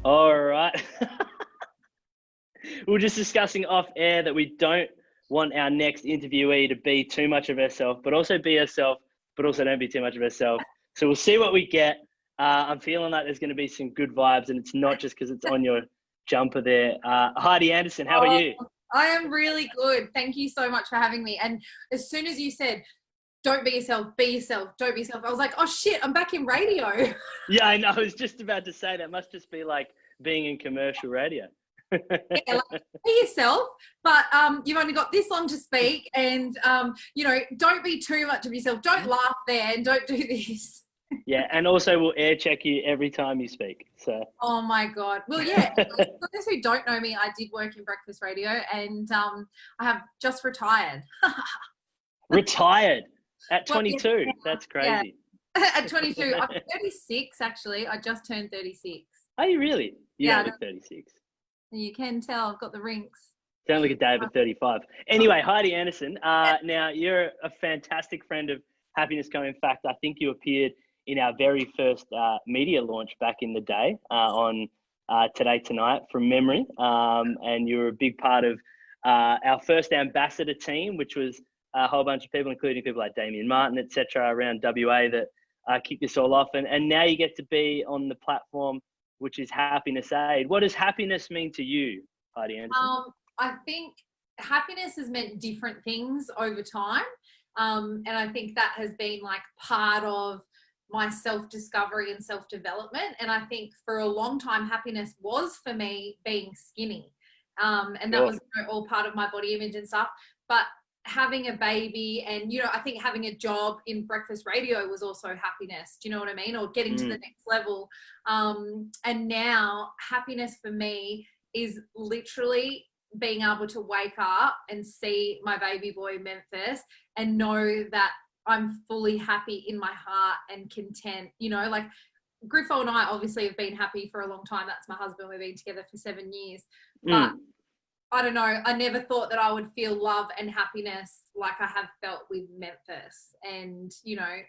All right. We were just discussing off air that we don't want our next interviewee to be too much of herself, but also be herself, but also don't be too much of herself. So we'll see what we get. I'm feeling like there's going to be some good vibes, and it's not just because it's on your jumper there. Heidi Anderson, how are you? I am really good. Thank you so much for having me. And as soon as you said, don't be yourself, be yourself, don't be yourself, I was like, oh shit, I'm back in radio. Yeah, I know. I was just about to say that must just be like being in commercial radio. Yeah, like, be yourself, but you've only got this long to speak, and don't be too much of yourself. Don't laugh there, and don't do this. Yeah, and also we'll air check you every time you speak. So. Oh my god. Well, yeah. For those who don't know me, I did work in breakfast radio, and I have just retired. Retired at 22. Well, yeah. That's crazy. Yeah. At 22, I'm 36 actually. I just turned 36. Are you really? You don't look 36. You can tell I've got the rings. Sound like a Dave at 35. Anyway, Heidi Anderson, now you're a fantastic friend of Happiness Co. In fact, I think you appeared in our very first media launch back in the day on Today Tonight from memory. And you were a big part of our first ambassador team, which was a whole bunch of people, including people like Damien Martin, etc., around WA that kicked this all off. And now you get to be on the platform, which is Happiness Aid. What does happiness mean to you, Heidi Anderson? I think happiness has meant different things over time. And I think that has been like part of my self-discovery and self-development. And I think for a long time, happiness was for me being skinny. And that was all part of my body image and stuff. But having a baby and, I think having a job in breakfast radio was also happiness. Do you know what I mean? Or getting to the next level. And now happiness for me is literally being able to wake up and see my baby boy Memphis and know that I'm fully happy in my heart and content. Like Griffo and I obviously have been happy for a long time. That's my husband. We've been together for 7 years. But I don't know. I never thought that I would feel love and happiness like I have felt with Memphis. And,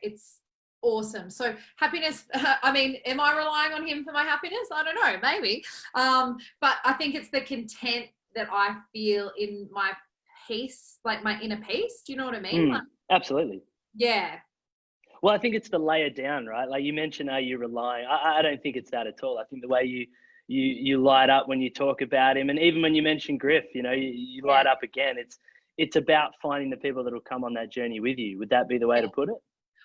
it's awesome. So happiness, I mean, am I relying on him for my happiness? I don't know, maybe. But I think it's the content that I feel in my peace, like my inner peace. Do you know what I mean? Absolutely. Yeah. Well, I think it's the layer down, right? Like you mentioned, are you relying? I don't think it's that at all. I think the way you light up when you talk about him, and even when you mention Griff, you light up again. It's about finding the people that will come on that journey with you. Would that be the way to put it?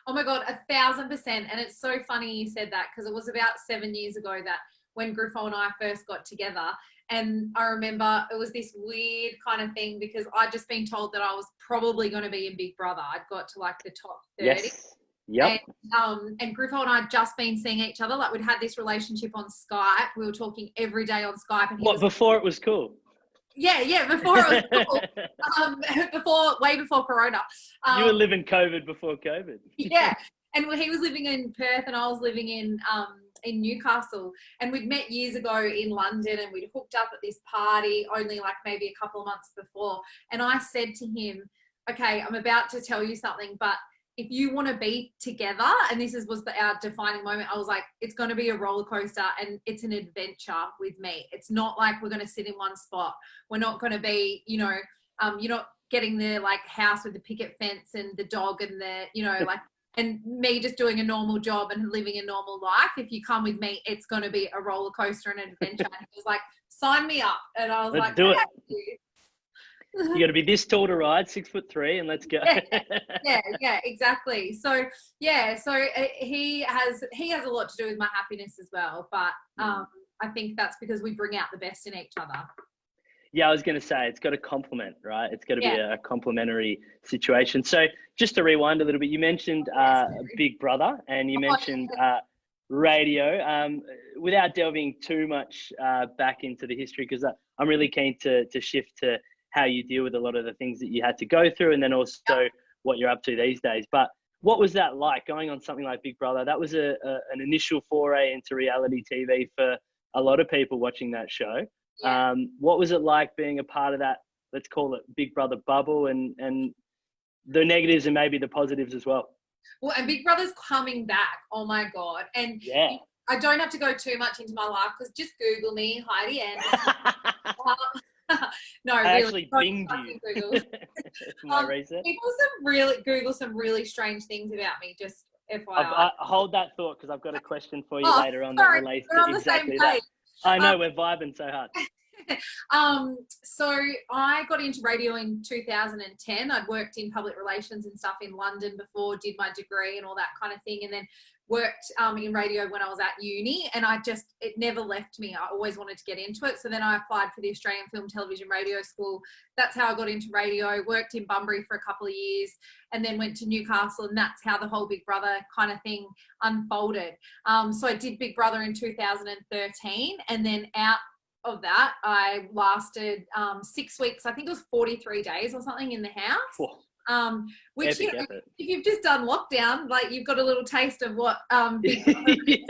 Oh my God, 1,000%. And it's so funny you said that, because it was about 7 years ago that when Griffo and I first got together. And I remember it was this weird kind of thing because I'd just been told that I was probably going to be in Big Brother. I'd got to like the top 30. Yes. Yep. And Griffo and I had just been seeing each other. Like we'd had this relationship on Skype. We were talking every day on Skype. And before it was cool? Yeah, before it was cool. Way before Corona. You were living COVID before COVID. Yeah. And he was living in Perth and I was living in Newcastle, and we'd met years ago in London and we'd hooked up at this party only like maybe a couple of months before. And I said to him, okay, I'm about to tell you something, but if you want to be together, and this was our defining moment, I was like, it's going to be a roller coaster and it's an adventure with me. It's not like we're going to sit in one spot. We're not going to be, you're not getting the like house with the picket fence and the dog and the, like, and me just doing a normal job and living a normal life. If you come with me, it's going to be a roller coaster and an adventure. And he was like, sign me up. And I was let's like, do it. You got to be this tall to ride, 6'3", and let's go. Yeah, exactly. So he has a lot to do with my happiness as well. But I think that's because we bring out the best in each other. Yeah, I was going to say it's got to complement, right? It's got to be a complementary situation. So just to rewind a little bit, you mentioned Big Brother and you mentioned radio. Without delving too much back into the history, because I'm really keen to shift to how you deal with a lot of the things that you had to go through and then also what you're up to these days. But what was that like going on something like Big Brother? That was an initial foray into reality TV for a lot of people watching that show. Yeah. What was it like being a part of that, let's call it Big Brother bubble, and the negatives and maybe the positives as well? Well, and Big Brother's coming back. Oh my God. And I don't have to go too much into my life because just Google me, Heidi, and no, I really, actually pinged you Google. for my research. People Google some really strange things about me. Just FYI. I hold that thought because I've got a question for you later on sorry, that relates we're on to the same exactly that. page. I know, we're vibing so hard. So I got into radio in 2010. I'd worked in public relations and stuff in London before, did my degree and all that kind of thing, and then worked in radio when I was at uni, and it never left me. I always wanted to get into it. So then I applied for the Australian Film, Television, Radio School. That's how I got into radio. Worked in Bunbury for a couple of years and then went to Newcastle, and that's how the whole Big Brother kind of thing unfolded. So I did Big Brother in 2013, and then out of that I lasted 6 weeks. I think it was 43 days or something in the house. Whoa. Which, you know, if you've just done lockdown, like you've got a little taste of what Big Brother is,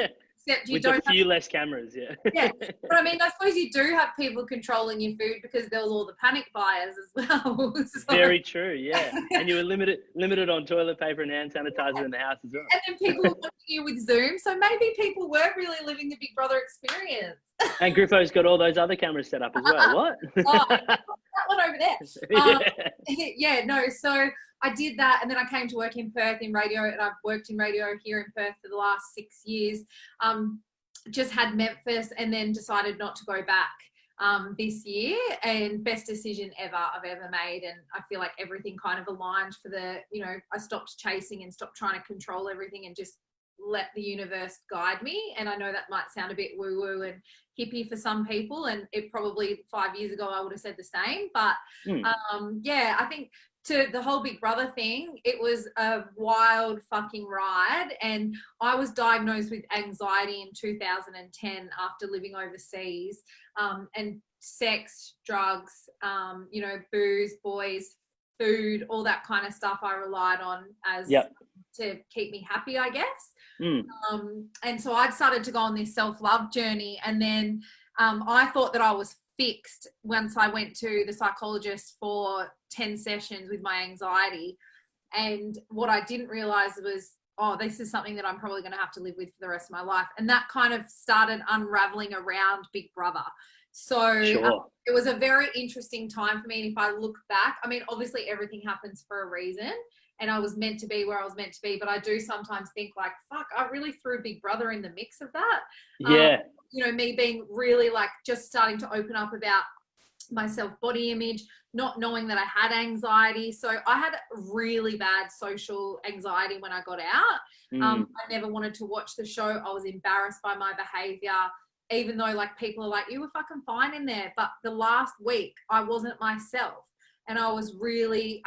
except you with don't a few less cameras, yeah. But I mean, I suppose you do have people controlling your food because there was all the panic buyers as well. So. Very true, yeah. And you were limited on toilet paper and hand sanitizer in the house as well. And then people were watching you with Zoom, so maybe people were really living the Big Brother experience. And Griffo's got all those other cameras set up as well. What? That one over there. No, so I did that, and then I came to work in Perth in radio, and I've worked in radio here in Perth for the last 6 years. Just had Memphis and then decided not to go back this year, and best decision I've ever made. And I feel like everything kind of aligned for I stopped chasing and stopped trying to control everything and just let the universe guide me. And I know that might sound a bit woo-woo and hippie for some people, and it probably 5 years ago I would have said the same, but I think to the whole Big Brother thing, it was a wild fucking ride. And I was diagnosed with anxiety in 2010 after living overseas, and sex, drugs, booze, boys, food, all that kind of stuff I relied on as to keep me happy, I guess. And so I'd started to go on this self-love journey, and then I thought that I was fixed once I went to the psychologist for 10 sessions with my anxiety. And what I didn't realize was, this is something that I'm probably going to have to live with for the rest of my life. And that kind of started unraveling around Big Brother. So it was a very interesting time for me. And if I look back, I mean, obviously everything happens for a reason, and I was meant to be where I was meant to be. But I do sometimes think like, fuck, I really threw Big Brother in the mix of that. Yeah. Me being really like just starting to open up about my self-body image, not knowing that I had anxiety. So I had really bad social anxiety when I got out. I never wanted to watch the show. I was embarrassed by my behavior, even though like people are like, you were fucking fine in there. But the last week I wasn't myself, and I was really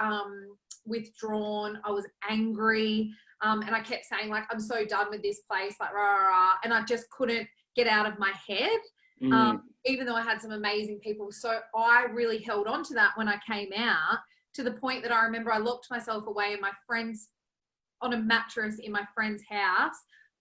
withdrawn. I was angry, and I kept saying like, I'm so done with this place, like rah, rah, rah. And I just couldn't get out of my head, even though I had some amazing people. So I really held on to that when I came out, to the point that I remember I locked myself away in my friend's, on a mattress in my friend's house,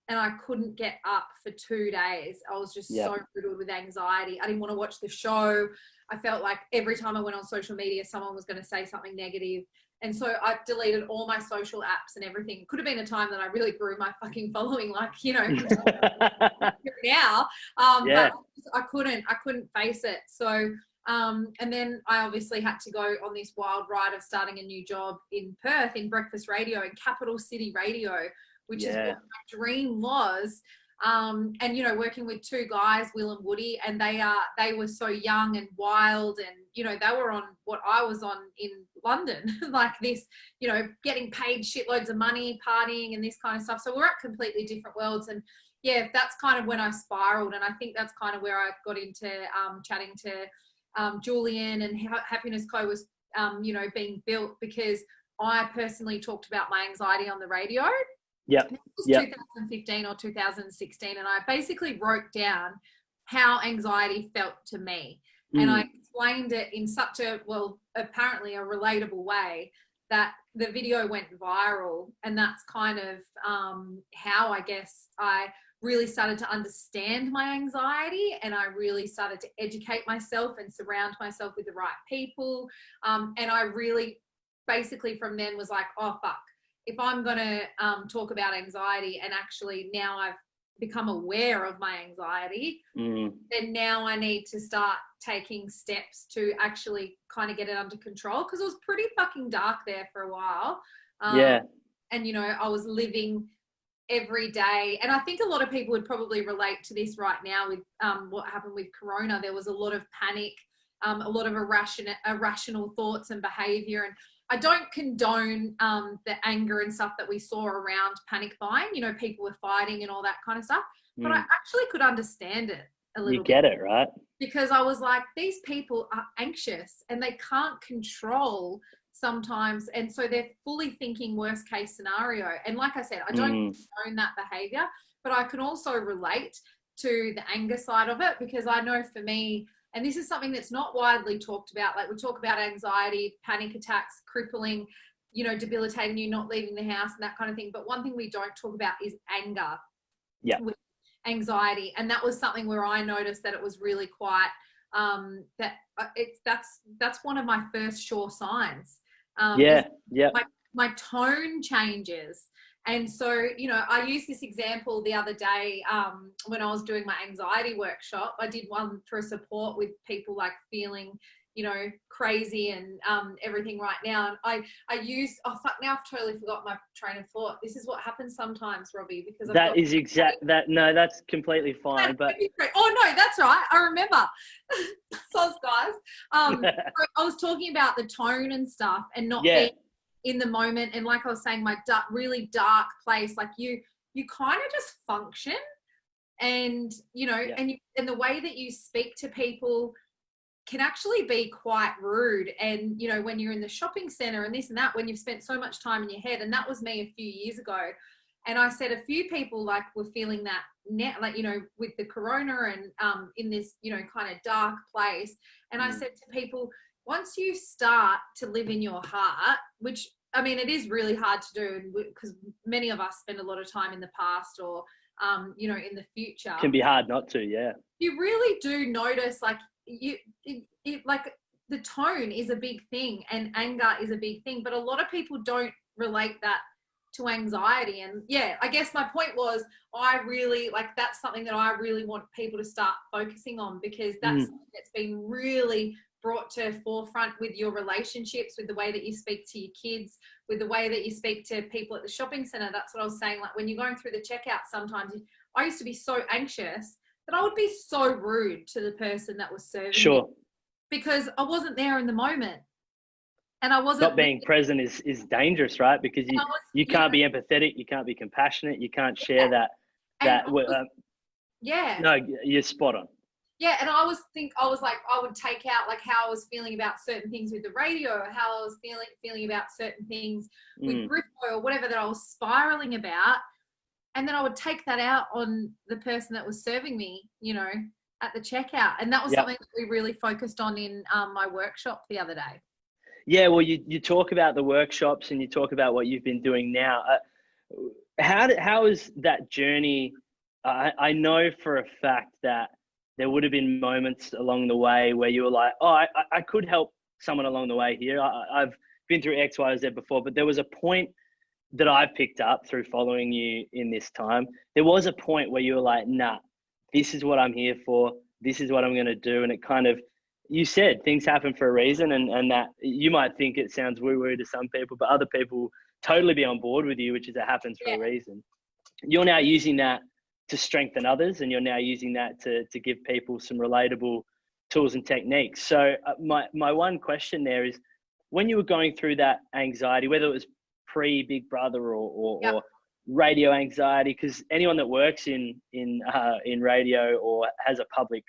and I couldn't get up for 2 days. I was just so riddled with anxiety. I didn't want to watch the show. I felt like every time I went on social media, someone was going to say something negative. And so I deleted all my social apps and everything. It could have been a time that I really grew my fucking following, like, now. But I couldn't face it. So, and then I obviously had to go on this wild ride of starting a new job in Perth in breakfast radio, in capital city radio, which is what my dream was. And working with two guys, Will and Woody, and they were so young and wild, and they were on what I was on in London, like this, getting paid shitloads of money, partying and this kind of stuff. So we're at completely different worlds. And that's kind of when I spiraled. And I think that's kind of where I got into chatting to Julian, and how Happiness Co was being built, because I personally talked about my anxiety on the radio. It was 2015 or 2016, and I basically wrote down how anxiety felt to me. And I explained it in such a, apparently a relatable way, that the video went viral. And that's kind of how I guess I really started to understand my anxiety, and I really started to educate myself and surround myself with the right people. And I really basically from then was like, oh, fuck. If I'm going to talk about anxiety, and actually now I've become aware of my anxiety, then now I need to start taking steps to actually kind of get it under control, because it was pretty fucking dark there for a while. And, you know, I was living every day. And I think a lot of people would probably relate to this right now with what happened with Corona. There was a lot of panic, a lot of irrational thoughts and behavior. And I don't condone the anger and stuff that we saw around panic buying. You know, people were fighting and all that kind of stuff. But I actually could understand it a little bit. You get it, right? Because I was like, these people are anxious and they can't control sometimes. And so they're fully thinking worst case scenario. And like I said, I don't condone that behavior, but I can also relate to the anger side of it, because I know for me, and this is something that's not widely talked about, like we talk about anxiety, panic attacks, crippling, you know, debilitating you, not leaving the house and that kind of thing. But one thing we don't talk about is anger. Yeah. With anxiety. And that was something where I noticed that it was really quite, that's one of my first sure signs. My tone changes. And so, you know, I used this example the other day when I was doing my anxiety workshop. I did one for support with people like feeling, you know, crazy and everything right now. And I used, now I've totally forgot my train of thought. This is what happens sometimes, Robbie, because that's completely fine. But oh no, that's right. I remember. Soz, guys. I was talking about the tone and stuff and not being in the moment. And like I was saying, my really dark place, like you kind of just function, and, you know, and the way that you speak to people can actually be quite rude. And, you know, when you're in the shopping center and this and that, when you've spent so much time in your head, and that was me a few years ago. And I said a few people like were feeling that like, you know, with the Corona and in this, you know, kind of dark place. And I said to people, once you start to live in your heart, which, I mean, it is really hard to do because many of us spend a lot of time in the past or, you know, in the future. It can be hard not to, yeah. You really do notice, like, like the tone is a big thing and anger is a big thing, but a lot of people don't relate that to anxiety. And yeah, I guess my point was, I really like, that's something that I really want people to start focusing on, because that's something that's been really brought to forefront with your relationships, with the way that you speak to your kids, with the way that you speak to people at the shopping center. That's what I was saying. Like when you're going through the checkout, sometimes I used to be so anxious that I would be so rude to the person that was serving me, because I wasn't there in the moment. And I wasn't. Not being present is dangerous, right? Because you can't be empathetic, you can't be compassionate, you can't share that. No, you're spot on. Yeah, and I was like, I would take out like how I was feeling about certain things with the radio, or how I was feeling about certain things with Griffo or whatever that I was spiraling about. And then I would take that out on the person that was serving me, you know, at the checkout. And that was something that we really focused on in my workshop the other day. Yeah, well, you talk about the workshops and you talk about what you've been doing now. How is that journey? I know for a fact that there would have been moments along the way where you were like, oh, I could help someone along the way here. I've been through X, Y, Z before, but there was a point that I picked up through following you in this time. There was a point where you were like, nah, this is what I'm here for. This is what I'm going to do. And it kind of, you said things happen for a reason, and that you might think it sounds woo-woo to some people, but other people totally be on board with you, which is it happens for a reason. You're now using that to strengthen others, and you're now using that to give people some relatable tools and techniques. So my one question there is, when you were going through that anxiety, whether it was pre-Big Brother or radio anxiety, because anyone that works in radio or has a public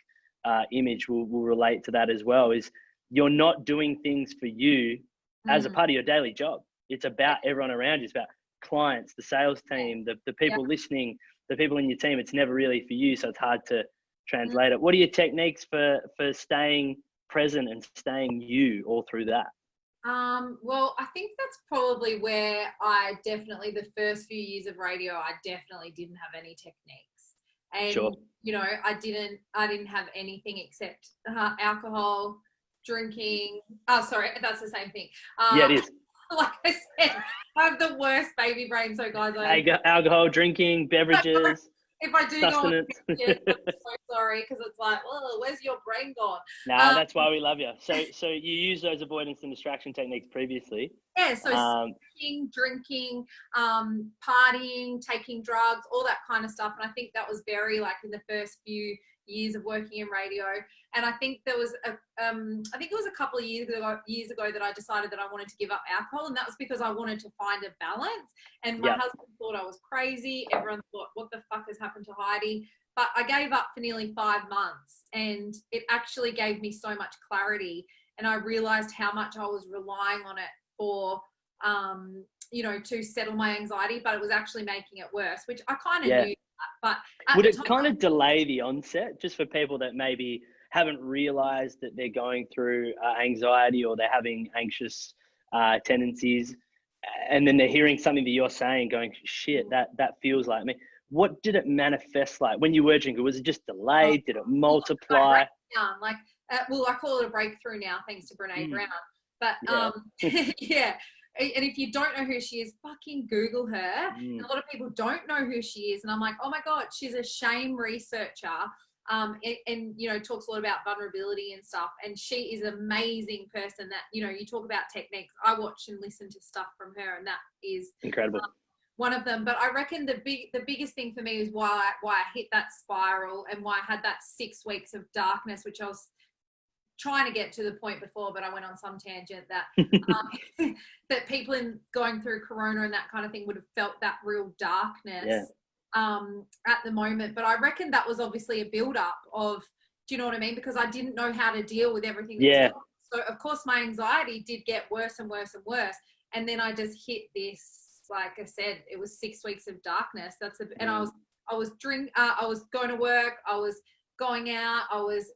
image will relate to that as well, is you're not doing things for you as a part of your daily job. It's about everyone around you. It's about clients, the sales team, the people listening, the people in your team. It's never really for you, so it's hard to translate it. What are your techniques for staying present and staying you all through that? Well, I think that's probably where the first few years of radio, I definitely didn't have any techniques. And, you know, I didn't have anything except alcohol, drinking. Oh, sorry, that's the same thing. Yeah, it is. Like I said, I have the worst baby brain. So guys, alcohol, drinking, beverages. if I do go on sustenance. I'm so sorry, because it's like, well, where's your brain gone? Nah, that's why we love you. So you use those avoidance and distraction techniques previously. Yeah, so smoking, drinking, partying, taking drugs, all that kind of stuff. And I think that was very like in the first few years of working in radio. And I think there was I think it was a couple of years ago that I decided that I wanted to give up alcohol, and that was because I wanted to find a balance. And my husband thought I was crazy. Everyone thought, what the fuck has happened to Heidi? But I gave up for nearly 5 months, and it actually gave me so much clarity. And I realized how much I was relying on it for, you know, to settle my anxiety, but it was actually making it worse, which I kind of knew. But would it kind of delay the onset, just for people that maybe haven't realized that they're going through anxiety, or they're having anxious tendencies, and then they're hearing something that you're saying going, shit, that feels like me. What did it manifest like when you were drinking? Was it just delayed? Did it multiply? Like, well, I call it a breakthrough now, thanks to Brene Brown. But yeah. And if you don't know who she is, fucking Google her. A lot of people don't know who she is. And I'm like, oh my God, she's a shame researcher. And, you know, talks a lot about vulnerability and stuff. And she is an amazing person that, you know, you talk about techniques. I watch and listen to stuff from her, and that is incredible. One of them. But I reckon the biggest thing for me is why I hit that spiral, and why I had that 6 weeks of darkness, which I was trying to get to the point before, but I went on some tangent that that people in going through Corona and that kind of thing would have felt that real darkness at the moment. But I reckon that was obviously a build-up of, do you know what I mean? Because I didn't know how to deal with everything. So of course my anxiety did get worse and worse and worse, and then I just hit this. Like I said, it was 6 weeks of darkness. And I was I was going to work. I was going out. I was,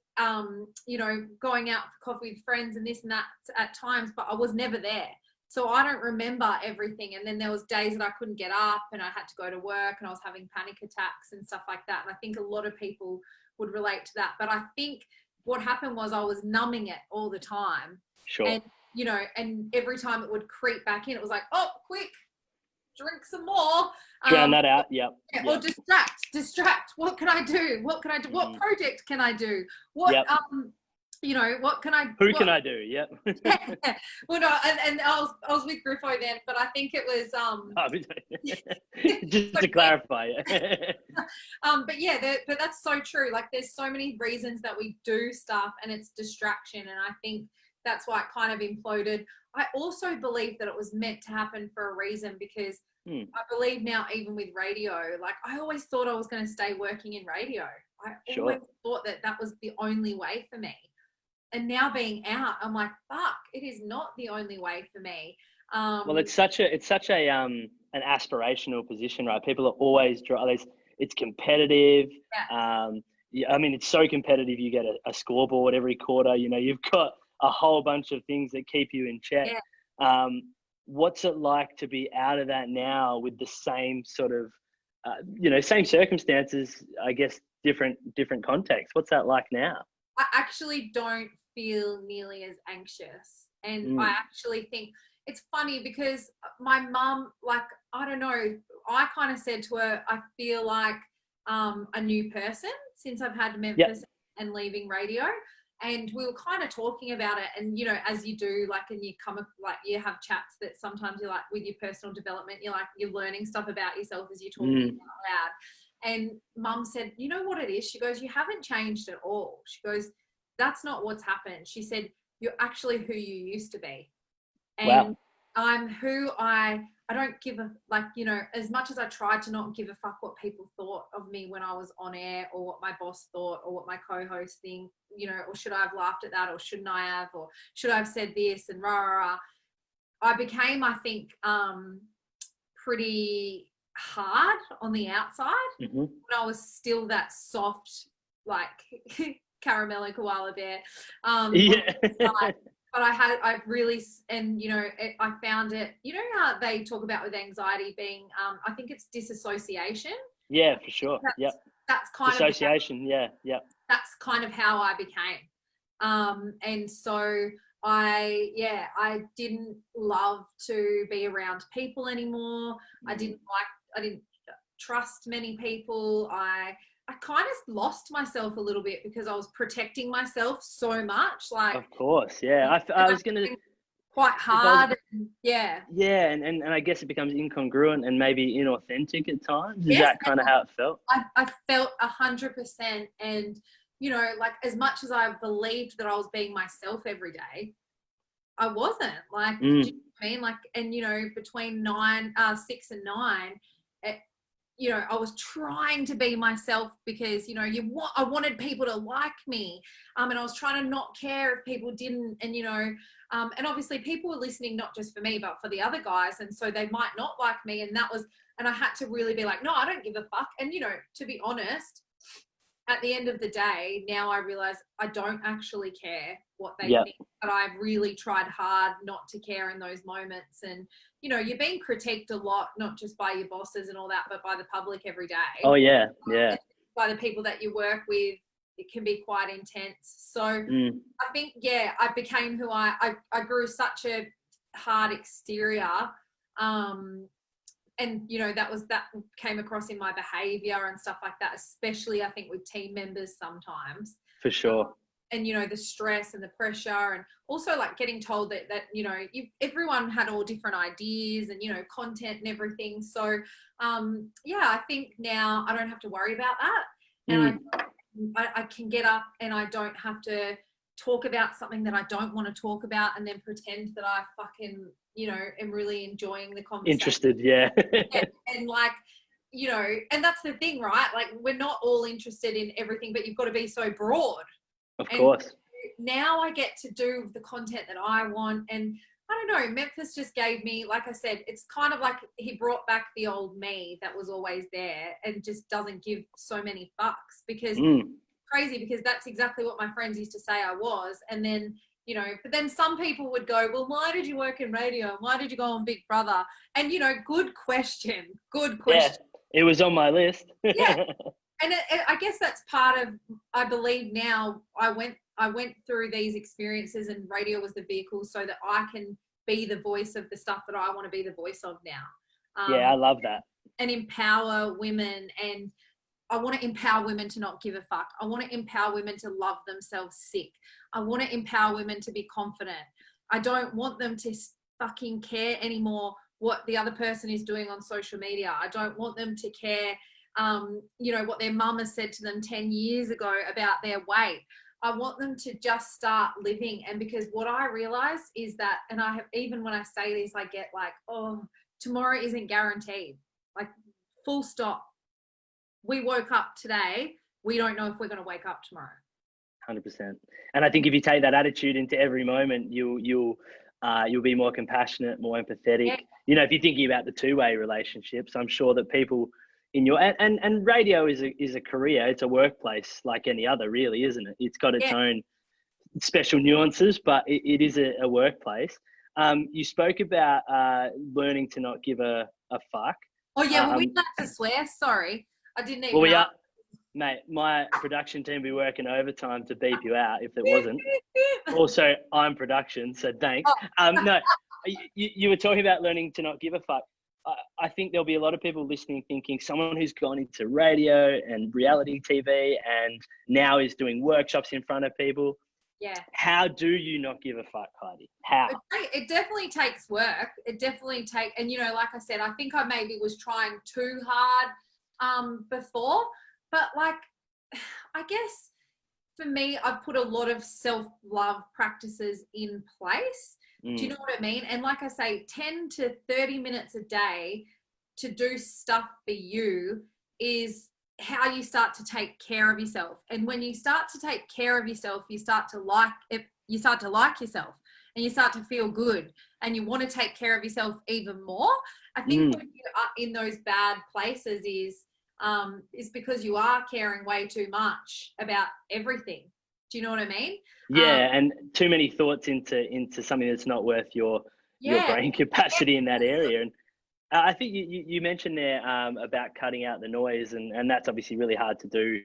you know, going out for coffee with friends and this and that at times, but I was never there. So I don't remember everything. And then there was days that I couldn't get up, and I had to go to work, and I was having panic attacks and stuff like that. And I think a lot of people would relate to that. But I think what happened was I was numbing it all the time. Sure. And, you know, and every time it would creep back in, it was like, oh, quick, drink some more. Drown that out. Yep. Or distract. What can I do? What project can I do? You know, what can I? Who can I do? Yep. Yeah. Well, no, and I was with Griffo then, but I think it was just to clarify. But yeah, but that's so true. Like, there's so many reasons that we do stuff, and it's distraction, and I think that's why it kind of imploded. I also believe that it was meant to happen for a reason, because I believe now, even with radio, like, I always thought I was going to stay working in radio. I always thought that was the only way for me. And now being out, I'm like, fuck, it is not the only way for me. Well, it's such a an aspirational position, right? People are always it's competitive. I mean, it's so competitive. You get a scoreboard every quarter. You know, you've got a whole bunch of things that keep you in check. What's it like to be out of that now with the same sort of, you know, same circumstances, I guess, different context? What's that like now? I actually don't feel nearly as anxious. And I actually think it's funny, because my mum, like, I don't know, I kind of said to her, I feel like a new person since I've had Memphis and leaving radio. And we were kind of talking about it, and, you know, as you do, like, and you you have chats that sometimes you're like, with your personal development, you're learning stuff about yourself as you're talking out loud. And Mum said, you know what it is? She goes, you haven't changed at all. She goes, that's not what's happened. She said, you're actually who you used to be. And I'm who I don't give a, like, you know, as much as I tried to not give a fuck what people thought of me when I was on air, or what my boss thought, or what my co-host think, you know, or should I have laughed at that, or shouldn't I have, or should I have said this, and rah, rah, rah. I became, I think, pretty hard on the outside when I was still that soft, like, caramel koala bear. But I really, and, you know, I found it, you know how they talk about with anxiety being, I think it's disassociation. Yeah, for sure. That's kind dissociation. That's kind of how I became. And so I didn't love to be around people anymore. I didn't trust many people. I kind of lost myself a little bit because I was protecting myself so much. Like, of course, yeah. I was gonna quite hard. Yeah, and I guess it becomes incongruent and maybe inauthentic at times. Is yes, that kind of how it felt? I felt 100%, and you know, like as much as I believed that I was being myself every day, I wasn't. Like, do you know what I mean? Like, and you know, between 6 and 9, you know, I was trying to be myself because, you know, I wanted people to like me. And I was trying to not care if people didn't. And, you know, and obviously people were listening, not just for me, but for the other guys. And so they might not like me. And I had to really be like, no, I don't give a fuck. And, you know, to be honest, at the end of the day, now I realize I don't actually care what they think, but I've really tried hard not to care in those moments. And, you know, you're being critiqued a lot, not just by your bosses and all that, but by the public every day. Oh, yeah, yeah. By the people that you work with, it can be quite intense. So I think, I became who I grew such a hard exterior. And, you know, that came across in my behavior and stuff like that, especially I think with team members sometimes. For sure. And, you know, the stress and the pressure, and also like getting told that you know, everyone had all different ideas and, you know, content and everything. So, I think now I don't have to worry about that. And I can get up and I don't have to talk about something that I don't want to talk about and then pretend that I fucking, you know, am really enjoying the conversation. Interested, yeah. and like, you know, and that's the thing, right? Like, we're not all interested in everything, but you've got to be so broad. Of course. Now I get to do the content that I want. And I don't know, Memphis just gave me, like I said, it's kind of like he brought back the old me that was always there and just doesn't give so many fucks, because crazy, because that's exactly what my friends used to say I was. And then, you know, but then some people would go, well, why did you work in radio? Why did you go on Big Brother? And, you know, good question. Yeah, it was on my list. Yeah. And I guess that's part of, I believe now, I went through these experiences and radio was the vehicle so that I can be the voice of the stuff that I want to be the voice of now. Yeah, I love that. And empower women. And I want to empower women to not give a fuck. I want to empower women to love themselves sick. I want to empower women to be confident. I don't want them to fucking care anymore what the other person is doing on social media. I don't want them to care, you know, what their mum has said to them 10 years ago about their weight. I want them to just start living. And because what I realized is that, and I have, even when I say this, I get like, oh, tomorrow isn't guaranteed. Like, full stop. We woke up today. We don't know if we're going to wake up tomorrow. 100%. And I think if you take that attitude into every moment, you'll be more compassionate, more empathetic. Yeah. You know, if you're thinking about the two-way relationships, I'm sure that people in your and radio is a career, it's a workplace like any other, really, isn't it? It's got its own special nuances, but it is a workplace. You spoke about learning to not give a fuck. Oh yeah, well, we had to swear. Sorry, I didn't even. Well, we are, mate. My production team be working overtime to beep you out if it wasn't. Also, I'm production, so thanks. No, you were talking about learning to not give a fuck. I think there'll be a lot of people listening thinking, someone who's gone into radio and reality TV and now is doing workshops in front of people. Yeah. How do you not give a fuck, Heidi? How? It definitely takes work. And you know, like I said, I think I maybe was trying too hard before, but like, I guess for me, I've put a lot of self-love practices in place. Do you know what I mean? And like I say, 10 to 30 minutes a day to do stuff for you is how you start to take care of yourself. And when you start to take care of yourself, you start to like yourself and you start to feel good and you want to take care of yourself even more. I think when you are in those bad places is because you are caring way too much about everything. Do you know what I mean? Yeah, and too many thoughts into something that's not worth your brain capacity in that area. And I think you mentioned there about cutting out the noise, and that's obviously really hard to do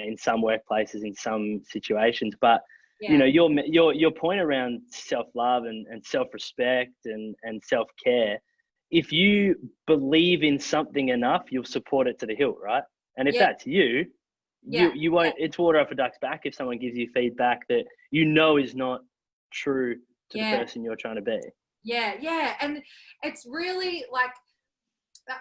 in some workplaces, in some situations. But you know, your point around self-love and self-respect and self-care if you believe in something enough, you'll support it to the hilt, right? And if that's you, you won't, it's water off a duck's back if someone gives you feedback that you know is not true to the person you're trying to be. Yeah. And it's really like,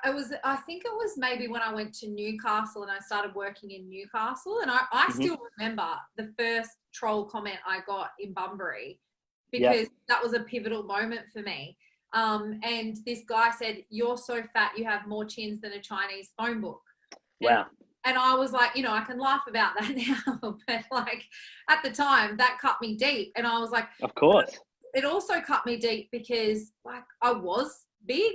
I think it was maybe when I went to Newcastle and I started working in Newcastle, and I still remember the first troll comment I got in Bunbury, because that was a pivotal moment for me. And this guy said, "You're so fat, you have more chins than a Chinese phone book." Wow. And I was like, I can laugh about that now, but like at the time that cut me deep. And I was like, of course. It also cut me deep because like I was big.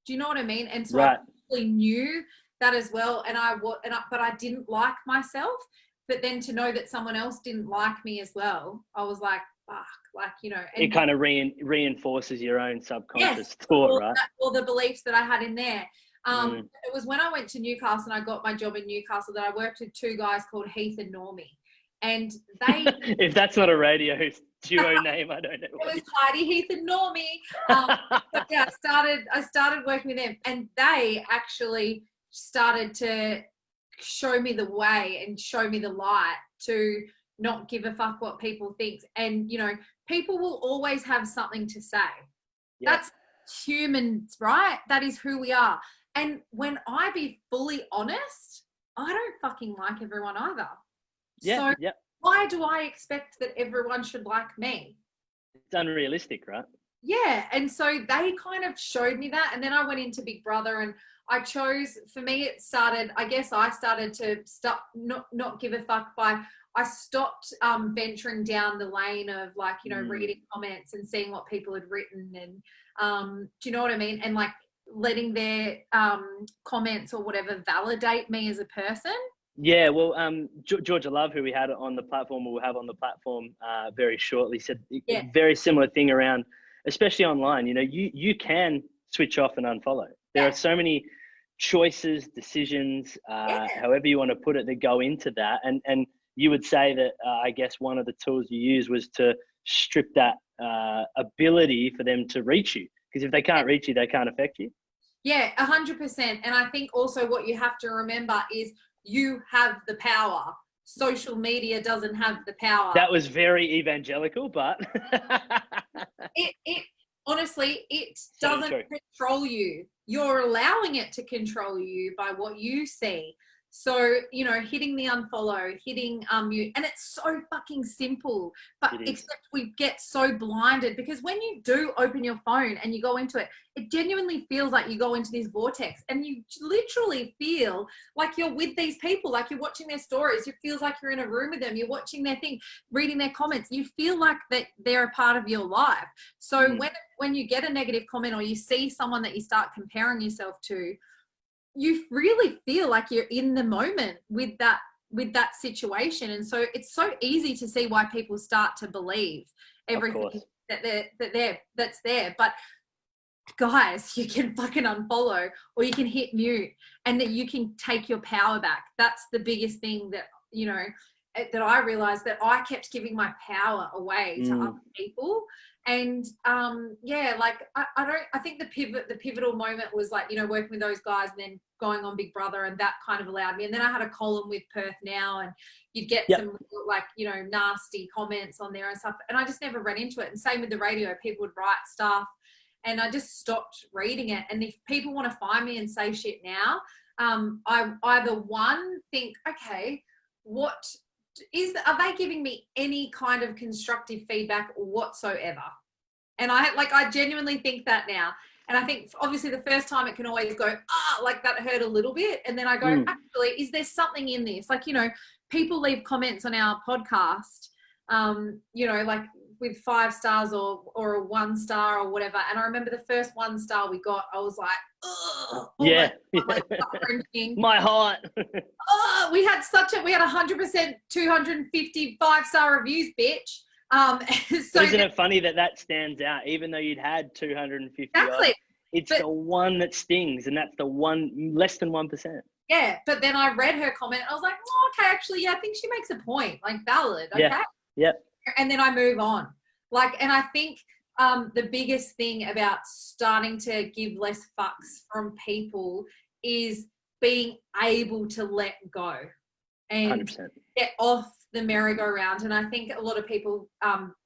Do you know what I mean? And so I really knew that as well. But I didn't like myself. But then to know that someone else didn't like me as well, I was like, fuck, like, and it kind of reinforces your own subconscious thought, right? All the beliefs that I had in there. It was when I went to Newcastle and I got my job in Newcastle that I worked with two guys called Heath and Normie. And they... if that's not a radio duo name, I don't know. It was Heidi, Heath and Normie. But yeah, I started working with them, and they actually started to show me the way and show me the light to not give a fuck what people think. And, people will always have something to say. Yeah. That's humans, right? That is who we are. And when I be fully honest, I don't fucking like everyone either. Yeah. So why do I expect that everyone should like me? It's unrealistic, right? Yeah. And so they kind of showed me that. And then I went into Big Brother, and I chose, for me, I started to stop, not give a fuck by, I stopped venturing down the lane of like, reading comments and seeing what people had written. And do you know what I mean? And like letting their comments or whatever validate me as a person. Yeah, well, Georgia Love, who we had on the platform, we'll have on the platform very shortly, said a very similar thing around, especially online. You can switch off and unfollow. There are so many choices, decisions, however you want to put it, that go into that. And you would say that, I guess, one of the tools you use was to strip that ability for them to reach you. Because if they can't reach you, they can't affect you. Yeah, 100%. And I think also what you have to remember is you have the power. Social media doesn't have the power. That was very evangelical, but it honestly, it doesn't control you. You're allowing it to control you by what you see. So, hitting the unfollow, hitting mute, and it's so fucking simple, but except we get so blinded, because when you do open your phone and you go into it, it genuinely feels like you go into this vortex, and you literally feel like you're with these people, like you're watching their stories. It feels like you're in a room with them. You're watching their thing, reading their comments. You feel like that they're a part of your life. So when you get a negative comment or you see someone that you start comparing yourself to, you really feel like you're in the moment with that situation. And so it's so easy to see why people start to believe everything that's there. But guys, you can fucking unfollow, or you can hit mute, and that you can take your power back. That's the biggest thing that, that I realized, that I kept giving my power away to other people. And I think the pivotal moment was like, working with those guys and then going on Big Brother, and that kind of allowed me. And then I had a column with Perth Now, and you'd get some like, nasty comments on there and stuff. And I just never ran into it. And same with the radio, people would write stuff, and I just stopped reading it. And if people want to find me and say shit now, I either think, okay, are they giving me any kind of constructive feedback whatsoever? And I genuinely think that now. And I think obviously the first time it can always go, like that hurt a little bit. And then I go, actually, is there something in this? Like, people leave comments on our podcast, like with 5 stars or a 1 star or whatever. And I remember the first 1 star we got, I was like, my heart. We had 100%, 250 5-star reviews, bitch. So isn't it funny that stands out, even though you'd had 250? Exactly. It's the one that stings, and that's the one less than 1%. Yeah, but then I read her comment. I was like, okay, actually, I think she makes a point, like valid. Okay. Yeah. And then I move on. And I think the biggest thing about starting to give less fucks from people is being able to let go and 100%. get off the merry-go-round. And I think a lot of people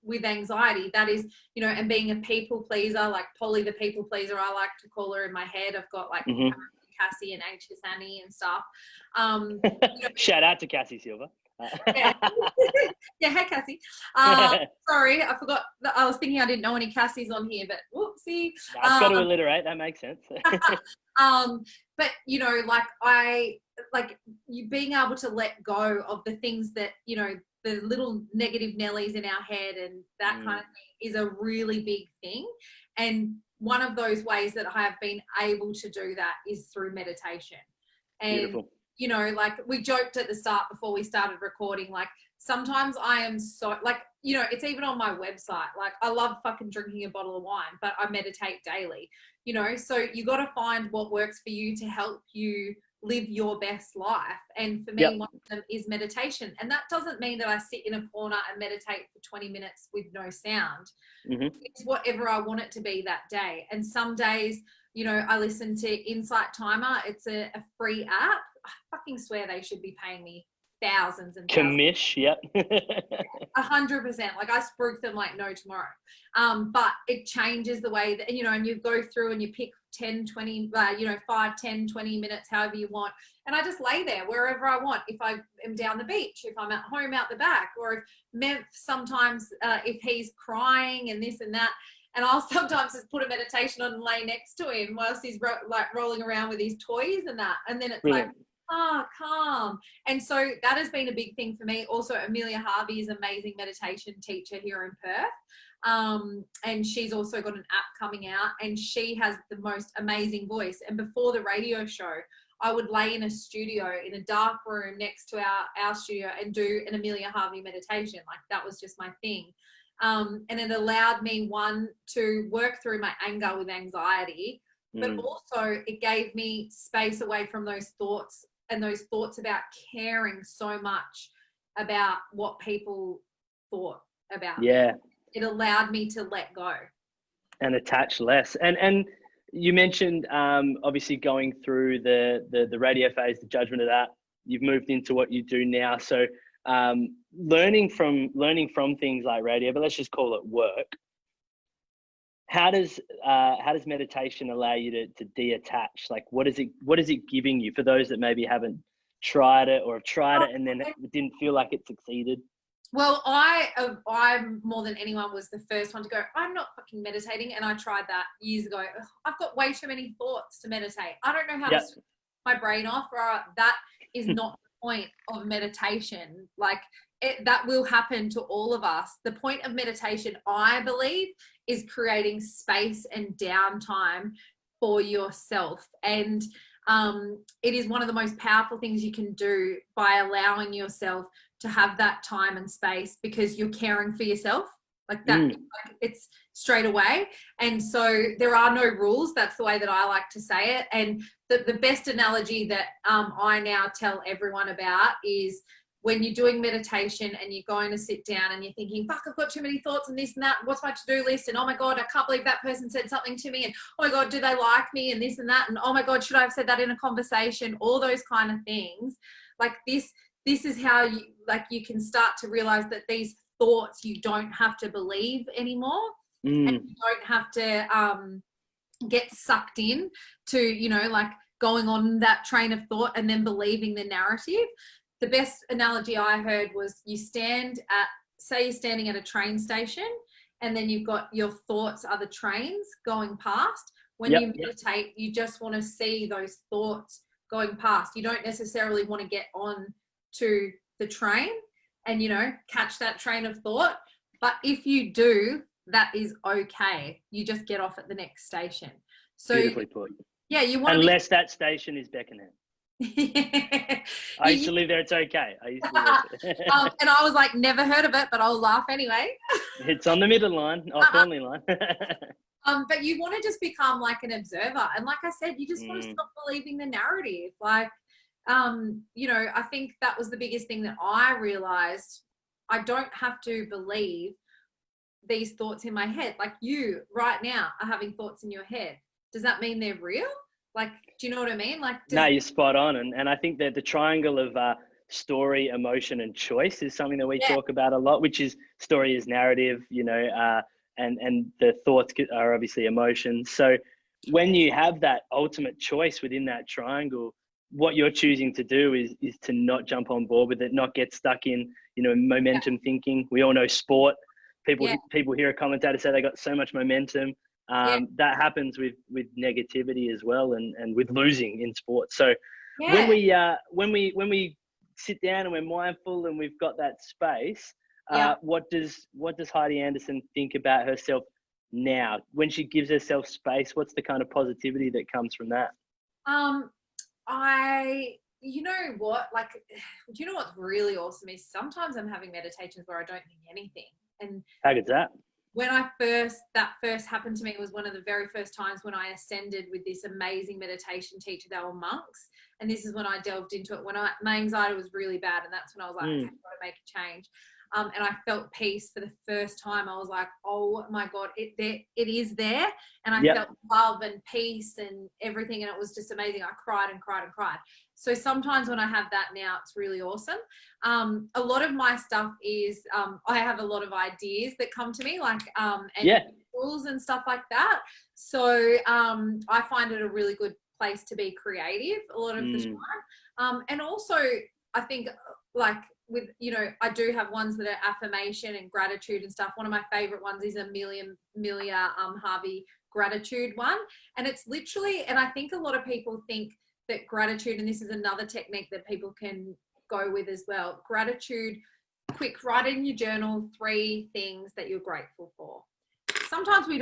with anxiety, that is, you know, and being a people pleaser, like Polly the people pleaser, I like to call her in my head. I've got like Cassie and Anxious Annie and stuff. You know, shout out to Cassie Silver. yeah. Yeah, hey Cassie. Sorry, I forgot that I was thinking I didn't know any Cassies on here, but whoopsie. I've got to alliterate, that makes sense. But you know, like you being able to let go of the things that, you know, the little negative Nellies in our head and that kind of thing is a really big thing. And one of those ways that I have been able to do that is through meditation. And Beautiful. you know, like we joked at the start before we started recording, like sometimes I am so, like, you know, it's even on my website. Like I love fucking drinking a bottle of wine, but I meditate daily, you know, so you got to find what works for you to help you live your best life. And for me, one of them is meditation. And that doesn't mean that I sit in a corner and meditate for 20 minutes with no sound. It's whatever I want it to be that day. And some days, you know, I listen to Insight Timer. It's a free app. I fucking swear they should be paying me thousands and thousands. Commish, yep. 100%. Like I spruik them like no tomorrow. But it changes the way that, you know, and you go through and you pick 10, 20, you know, 5, 10, 20 minutes, however you want. And I just lay there wherever I want. If I am down the beach, if I'm at home out the back, or if Mev sometimes, if he's crying and this and that, and I'll sometimes just put a meditation on and lay next to him whilst he's like rolling around with his toys and that. And then it's like, calm. And so that has been a big thing for me. Also, Amelia Harvey is an amazing meditation teacher here in Perth. And she's also got an app coming out, and she has the most amazing voice. And before the radio show, I would lay in a studio in a dark room next to our studio and do an Amelia Harvey meditation. Like that was just my thing. And it allowed me, one, to work through my anger with anxiety, but also it gave me space away from those thoughts, and those thoughts about caring so much about what people thought about me. It allowed me to let go and attach less. And you mentioned obviously going through the radio phase, the judgment of that. You've moved into what you do now, so learning from things like radio, but let's just call it work. How does meditation allow you to detach? Like, what is it giving you, for those that maybe haven't tried it or have tried it and then it didn't feel like it succeeded? Well, I more than anyone was the first one to go, I'm not fucking meditating. And I tried that years ago. I've got way too many thoughts to meditate. I don't know how to switch my brain off. Or that is not the point of meditation. Like that will happen to all of us. The point of meditation, I believe, is creating space and downtime for yourself. And it is one of the most powerful things you can do by allowing yourself to have that time and space, because you're caring for yourself like that. Like it's straight away. And so there are no rules. That's the way that I like to say it. And the best analogy that I now tell everyone about is when you're doing meditation and you're going to sit down and you're thinking, fuck, I've got too many thoughts and this and that. What's my to-do list? And oh my God, I can't believe that person said something to me. And oh my God, do they like me? And this and that. And oh my God, should I have said that in a conversation? All those kind of things. Like this is how you can start to realize that these thoughts you don't have to believe anymore. And you don't have to get sucked in to, you know, like going on that train of thought and then believing the narrative. The best analogy I heard was say you're standing at a train station, and then you've got your thoughts are the trains going past. When you meditate, you just want to see those thoughts going past. You don't necessarily want to get on to the train and, you know, catch that train of thought. But if you do, that is okay. You just get off at the next station. So beautifully put. Yeah, you want unless that station is Beckenham. I used to live there. It's okay. I used to live there. And I was like, never heard of it, but I'll laugh anyway. It's on the middle line, or Thornley line. But you want to just become like an observer. And like I said, you just want to stop believing the narrative. Like, you know, I think that was the biggest thing that I realized. I don't have to believe these thoughts in my head. Like you right now are having thoughts in your head. Does that mean they're real? Like, do you know what I mean? Like, no, you're spot on. And I think that the triangle of story, emotion, and choice is something that we talk about a lot, which is story is narrative, you know, and the thoughts are obviously emotions. So when you have that ultimate choice within that triangle, what you're choosing to do is to not jump on board with it, not get stuck in, you know, momentum thinking. We all know sport. People hear a commentator say they got so much momentum. That happens with negativity as well, and with losing in sports. So when we sit down and we're mindful and we've got that space, what does Heidi Anderson think about herself now when she gives herself space? What's the kind of positivity that comes from that? You know what, like, do you know what's really awesome is sometimes I'm having meditations where I don't think anything. And how good's that? When that first happened to me, it was one of the very first times when I ascended with this amazing meditation teacher. They were monks. And this is when I delved into it. When my anxiety was really bad. And that's when I was like, okay, I've got to make a change. And I felt peace for the first time. I was like, oh my God, it is there. And I felt love and peace and everything. And it was just amazing. I cried and cried and cried. So sometimes when I have that now, it's really awesome. A lot of my stuff is, I have a lot of ideas that come to me, like, tools and stuff like that. So I find it a really good place to be creative a lot of the time. And also I think, like, with, you know, I do have ones that are affirmation and gratitude and stuff. One of my favorite ones is Amelia Harvey gratitude one. And it's literally, and I think a lot of people think that gratitude, and this is another technique that people can go with as well. Gratitude, quick, write in your journal 3 things that you're grateful for. Sometimes we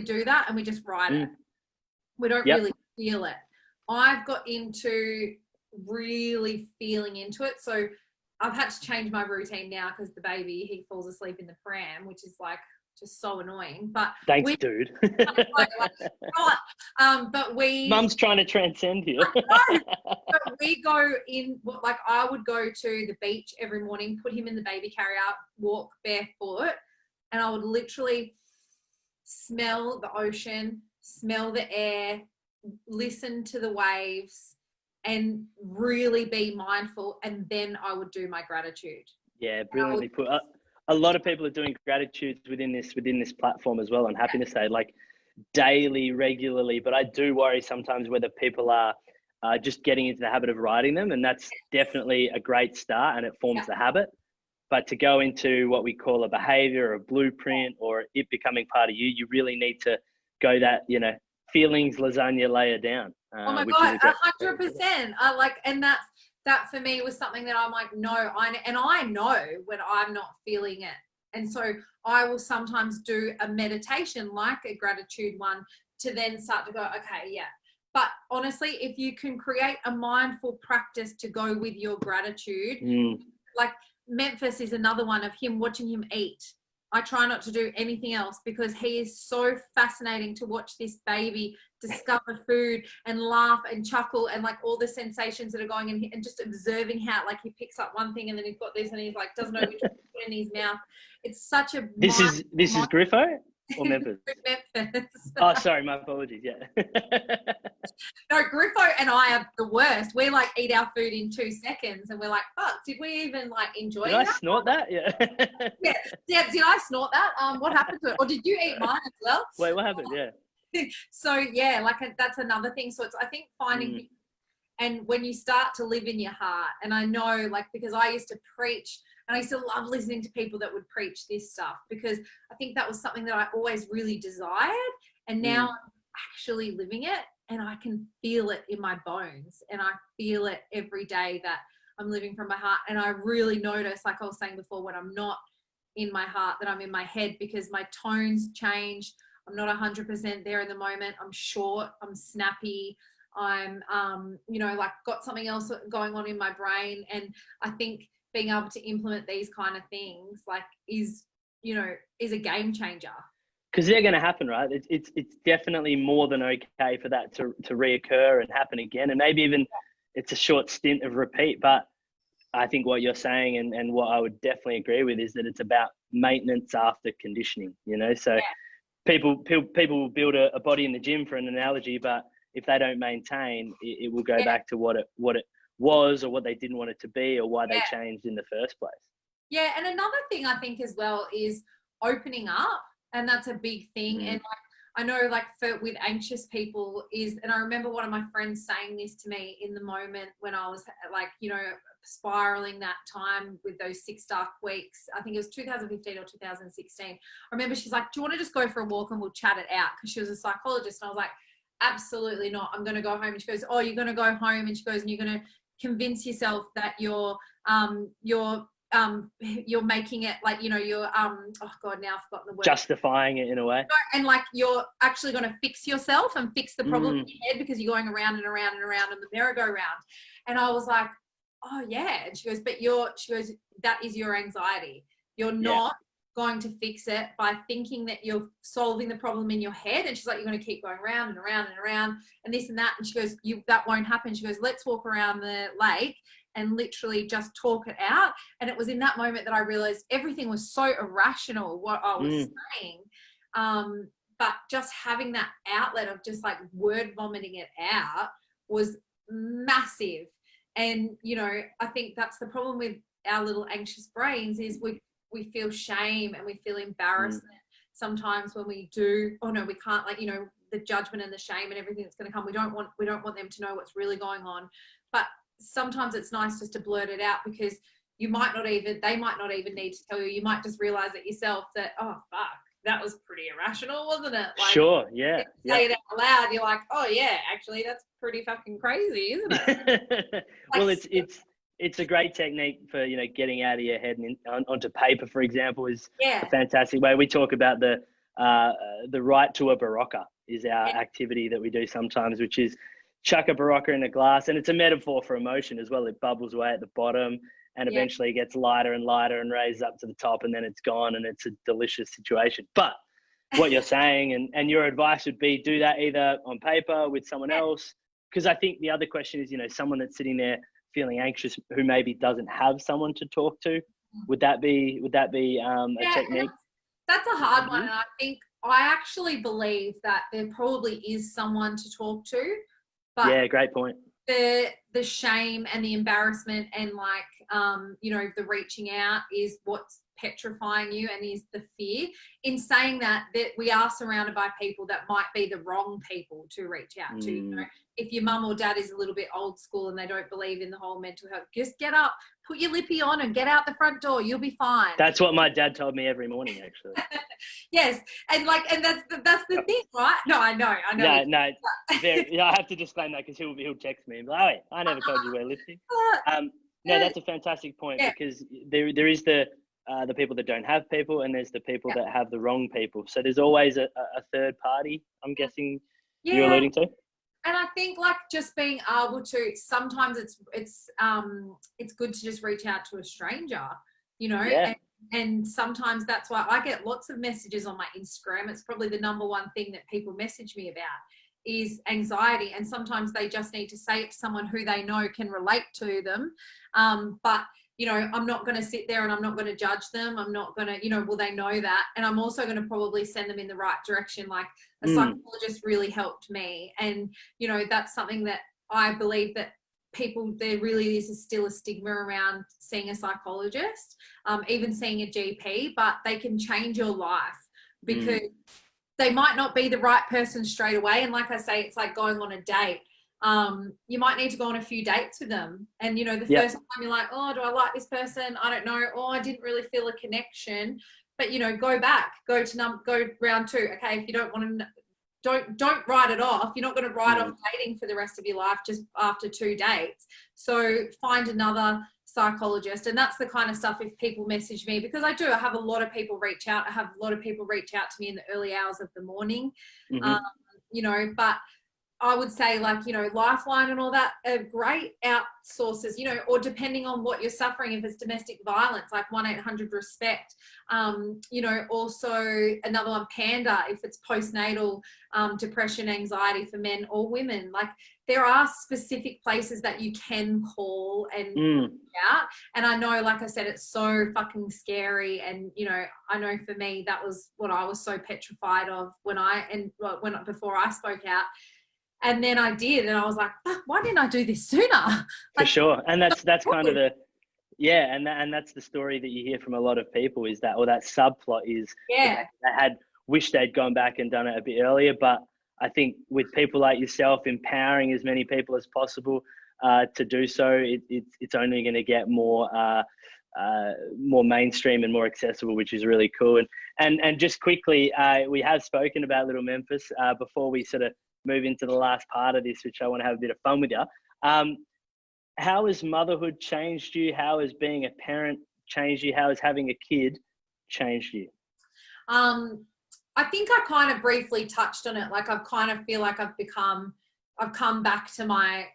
do that and we just write it. We don't really feel it. I've got into really feeling into it. So I've had to change my routine now because the baby, he falls asleep in the pram, which is like just so annoying. But thanks, dude. But Mum's trying to transcend here. But we go in, like, I would go to the beach every morning, put him in the baby carrier, walk barefoot, and I would literally smell the ocean, smell the air, listen to the waves, and really be mindful. And then I would do my gratitude. Yeah, brilliantly put. A lot of people are doing gratitudes within this platform as well on Happiness Day, like daily, regularly. But I do worry sometimes whether people are just getting into the habit of writing them, and that's definitely a great start, and it forms the habit. But to go into what we call a behavior or a blueprint or it becoming part of you, you really need to go that, you know, feelings lasagna layer down. Oh my God, 100%. I like, and that for me was something that I'm like, no, I know when I'm not feeling it. And so I will sometimes do a meditation like a gratitude one to then start to go, okay, yeah. But honestly, if you can create a mindful practice to go with your gratitude, like Memphis is another one of him, watching him eat. I try not to do anything else because he is so fascinating to watch this baby discover food and laugh and chuckle and like all the sensations that are going in, and just observing how, like, he picks up one thing and then he's got this and he's like doesn't know which one to put in his mouth. It's such a this is Griffo or Memphis? Memphis. Oh, sorry, my apologies. Yeah. No, Griffo and I are the worst. We like eat our food in 2 seconds and we're like, fuck, did we even like enjoy it? Did I snort that? Yeah. yeah. Did I snort that? What happened to it? Or did you eat mine as well? Wait, what happened? Yeah. So yeah, like that's another thing. So it's, I think, finding and when you start to live in your heart, and I know, like, because I used to preach and I used to love listening to people that would preach this stuff, because I think that was something that I always really desired. And now I'm actually living it, and I can feel it in my bones, and I feel it every day that I'm living from my heart. And I really notice, like I was saying before, when I'm not in my heart, that I'm in my head, because my tones change. I'm not 100% there in the moment. I'm short, I'm snappy, I'm, you know, like got something else going on in my brain. And I think being able to implement these kind of things, like, is, you know, is a game changer. Because they're going to happen, right? It's definitely more than okay for that to reoccur and happen again. And maybe even it's a short stint of repeat. But I think what you're saying, and what I would definitely agree with, is that it's about maintenance after conditioning, so people will build a body in the gym, for an analogy, but if they don't maintain, it will go back to what it was, or what they didn't want it to be, or why they changed in the first place. Yeah. And another thing I think as well is opening up, and that's a big thing. And I know, like, with anxious people and I remember one of my friends saying this to me in the moment when I was like, spiraling that time with those 6 dark weeks. I think it was 2015 or 2016. I remember she's like, do you want to just go for a walk and we'll chat it out? Because she was a psychologist. And I was like, absolutely not. I'm going to go home. And she goes, oh, you're going to go home? And she goes, and you're going to convince yourself that you're making it like, you're oh God, now I've forgotten the word. Justifying it in a way. And like, you're actually going to fix yourself and fix the problem in your head, because you're going around and around and around in the merry-go-round. And I was like, oh yeah. And she goes, but she goes, that is your anxiety. You're not going to fix it by thinking that you're solving the problem in your head. And she's like, you're going to keep going around and around and around and this and that. And she goes, that won't happen. She goes, let's walk around the lake and literally just talk it out. And it was in that moment that I realized everything was so irrational, what I was saying. But just having that outlet of just like word vomiting it out was massive. And, I think that's the problem with our little anxious brains, is we feel shame and we feel embarrassment sometimes when we do, oh no, we can't, like, the judgment and the shame and everything that's going to come. We don't want them to know what's really going on. But sometimes it's nice just to blurt it out, because they might not even need to tell you. You might just realize it yourself that, oh fuck, that was pretty irrational, wasn't it? Like, sure, yeah. Say it out loud, you're like, oh yeah, actually that's pretty fucking crazy, isn't it? Well, it's a great technique for, getting out of your head and onto paper, for example, is a fantastic way. We talk about the right to a Barocca is our activity that we do sometimes, which is chuck a Barocca in a glass. And it's a metaphor for emotion as well. It bubbles away at the bottom and eventually gets lighter and lighter and raises up to the top, and then it's gone, and it's a delicious situation. But what you're saying and your advice would be, do that either on paper with someone else. Because I think the other question is, someone that's sitting there feeling anxious who maybe doesn't have someone to talk to. Would that be a technique? That's a hard one. And I actually believe that there probably is someone to talk to. But yeah, great point. The shame and the embarrassment and like, the reaching out is what's petrifying you, and is the fear. In saying that we are surrounded by people that might be the wrong people to reach out to. If your mum or dad is a little bit old school and they don't believe in the whole mental health, just get up, put your lippy on and get out the front door. You'll be fine. That's what my dad told me every morning, actually. Yes. And that's the thing, right? No, I know. No. I have to disclaim that, because he'll text me and be like, oh, I never told you wear lipstick. No, that's a fantastic point, because there is the people that don't have people, and there's the people that have the wrong people. So there's always a third party, I'm guessing you're alluding to. And I think like just being able to, sometimes it's good to just reach out to a stranger, and sometimes that's why I get lots of messages on my Instagram. It's probably the number one thing that people message me about is anxiety. And sometimes they just need to say it to someone who they know can relate to them. But I'm not going to sit there and I'm not going to judge them. I'm not going to, will they know that? And I'm also going to probably send them in the right direction. Like a psychologist really helped me. And, that's something that I believe that there really is still a stigma around seeing a psychologist, even seeing a GP, but they can change your life, because they might not be the right person straight away. And like I say, it's like going on a date. You might need to go on a few dates with them, and the first time you're like, oh, do I like this person? I don't know. Oh, I didn't really feel a connection. But go back, go round 2. Okay, if you don't want to, don't write it off. You're not going to write off dating for the rest of your life just after 2 dates. So find another psychologist. And that's the kind of stuff, if people message me, because I have a lot of people reach out. I have a lot of people reach out to me in the early hours of the morning. But I would say, like, you know, Lifeline and all that are great outsources, you know, or depending on what you're suffering, if it's domestic violence, like 1-800-RESPECT, you know, also another one, Panda, if it's postnatal depression, anxiety for men or women. Like, there are specific places that you can call and out. And I know, like I said, it's so fucking scary. And, you know, I know for me, that was what I was so petrified of before I spoke out. And then I did, and I was like, fuck, why didn't I do this sooner? Like, for sure. And that's kind of and that's the story that you hear from a lot of people, is that, or that subplot is, they had wished they'd gone back and done it a bit earlier. But I think with people like yourself empowering as many people as possible to do so, it's only going to get more mainstream and more accessible, which is really cool. And just quickly, we have spoken about Little Memphis before we sort of move into the last part of this, which I want to have a bit of fun with you. How has motherhood changed you? How has being a parent changed you? How has having a kid changed you? I think I kind of briefly touched on it. Like, I kind of feel like I've come back to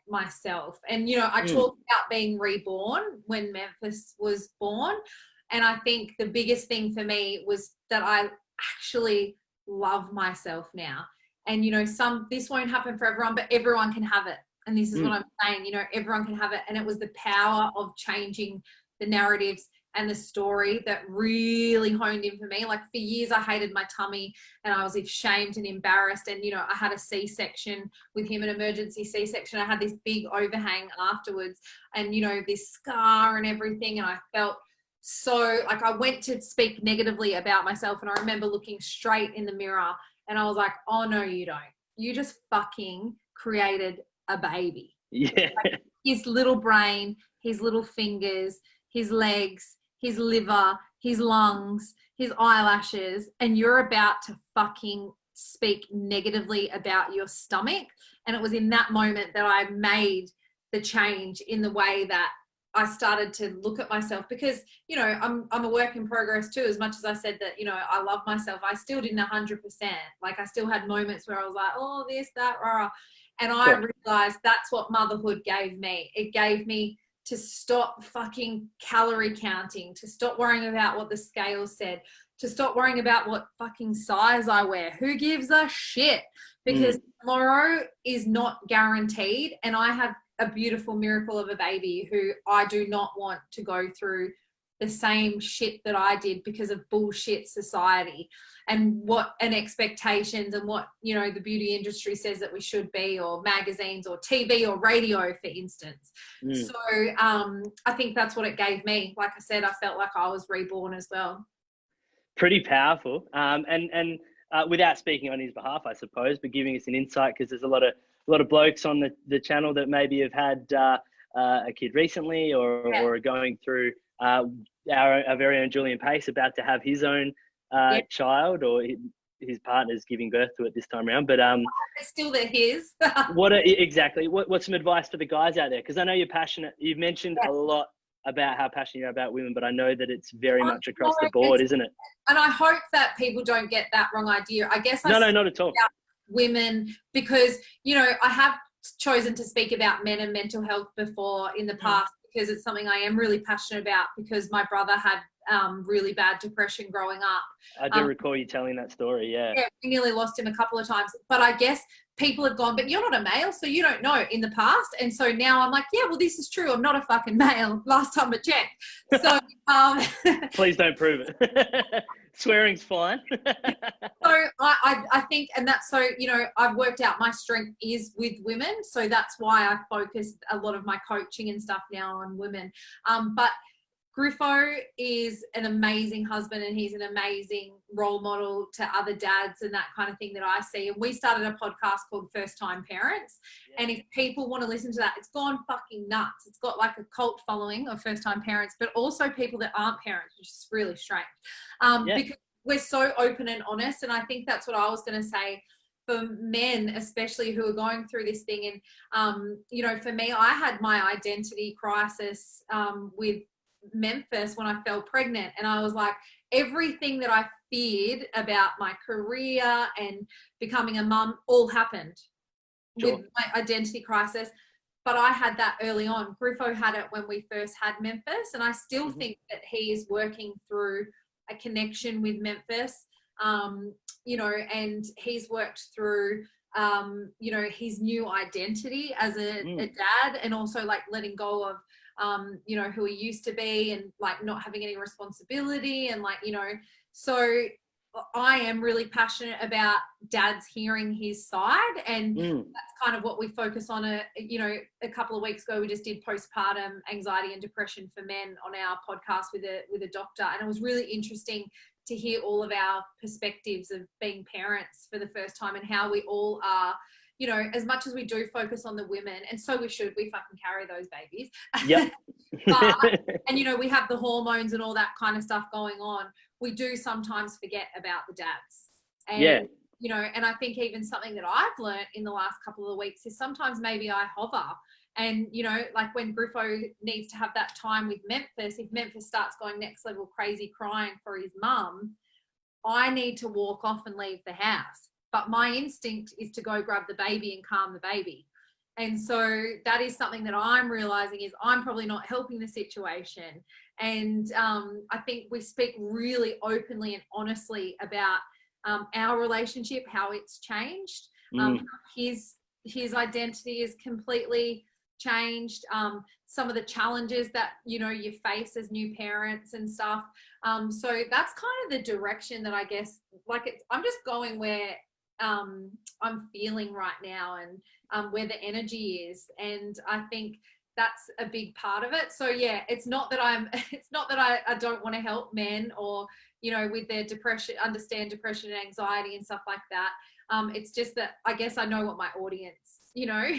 myself. And, you know, I talked about being reborn when Memphis was born. And I think the biggest thing for me was that I actually love myself now. And, you know, this won't happen for everyone, but everyone can have it. And this is what I'm saying, you know, everyone can have it. And it was the power of changing the narratives and the story that really honed in for me. Like, for years I hated my tummy and I was ashamed and embarrassed. And, you know, I had a C-section with him, an emergency C-section. I had this big overhang afterwards and, you know, this scar and everything. And I felt so, like, I went to speak negatively about myself. And I remember looking straight in the mirror and I was like, oh no, you don't. You just fucking created a baby. Yeah. Like, his little brain, his little fingers, his legs, his liver, his lungs, his eyelashes, and you're about to fucking speak negatively about your stomach. And it was in that moment that I made the change in the way that I started to look at myself, because, you know, I'm a work in progress too. As much as I said that, you know, I love myself, I still didn't 100%. Like, I still had moments where I was like, oh, this, that, rah. And I realized that's what motherhood gave me. It gave me to stop fucking calorie counting, to stop worrying about what the scale said, to stop worrying about what fucking size I wear. Who gives a shit? Because tomorrow is not guaranteed. And I have a beautiful miracle of a baby who I do not want to go through the same shit that I did because of bullshit society and expectations and what, you know, the beauty industry says that we should be, or magazines or TV or radio, for instance. So I think that's what it gave me. Like I said, I felt like I was reborn as well. Pretty powerful. And without speaking on his behalf, I suppose, but giving us an insight, because there's a lot of blokes on the channel that maybe have had a kid recently or are going through our very own Julian Pace about to have his own child, or his partner's giving birth to it this time around. But it's still his. Exactly? What's some advice for the guys out there? Because I know you're passionate. You've mentioned a lot about how passionate you are about women, but I know that it's very much across the board, isn't it? And I hope that people don't get that wrong idea. I guess no, not at all. Women, because, you know, I have chosen to speak about men and mental health before in the past, because it's something I am really passionate about, because my brother had really bad depression growing up. I do recall you telling that story, yeah. Yeah, we nearly lost him a couple of times. But I guess people have gone, but you're not a male, so you don't know, in the past. And so now I'm like, yeah, well, this is true. I'm not a fucking male. Last time I checked. So please don't prove it. Swearing's fine. So I think, and that's, so, you know, I've worked out my strength is with women. So that's why I focus a lot of my coaching and stuff now on women. But Griffo is an amazing husband, and he's an amazing role model to other dads and that kind of thing that I see. And we started a podcast called First Time Parents. Yeah. And if people want to listen to that, it's gone fucking nuts. It's got like a cult following of first time parents, but also people that aren't parents, which is really strange. Because we're so open and honest. And I think that's what I was going to say for men, especially who are going through this thing. And, you know, for me, I had my identity crisis with Memphis when I fell pregnant, and I was like, everything that I feared about my career and becoming a mum all happened. Sure. with my identity crisis. But I had that early on. Griffo had it when we first had Memphis, and I still think that he is working through a connection with Memphis, you know, and he's worked through, you know, his new identity as a dad, and also like letting go of, you know, who he used to be, and like not having any responsibility, and like, you know, so I am really passionate about dads hearing his side, and that's kind of what we focus on. You know, a couple of weeks ago, we just did postpartum anxiety and depression for men on our podcast with a doctor, and it was really interesting to hear all of our perspectives of being parents for the first time, and how we all are, you know, as much as we do focus on the women, and so we should, we fucking carry those babies. Yep. But, and you know, we have the hormones and all that kind of stuff going on. We do sometimes forget about the dads. And, you know, and I think even something that I've learned in the last couple of weeks is sometimes maybe I hover, and, you know, like when Griffo needs to have that time with Memphis, if Memphis starts going next level crazy crying for his mum, I need to walk off and leave the house. But my instinct is to go grab the baby and calm the baby. And so that is something that I'm realizing is I'm probably not helping the situation. And I think we speak really openly and honestly about our relationship, how it's changed. His identity is completely changed. Some of the challenges that, you know, you face as new parents and stuff. So that's kind of the direction that I guess, like, I'm just going where I'm feeling right now, and where the energy is, and I think that's a big part of it. So yeah, it's not that I don't want to help men, or, you know, with their depression, understand depression and anxiety and stuff like that. It's just that I guess I know what my audience, you know.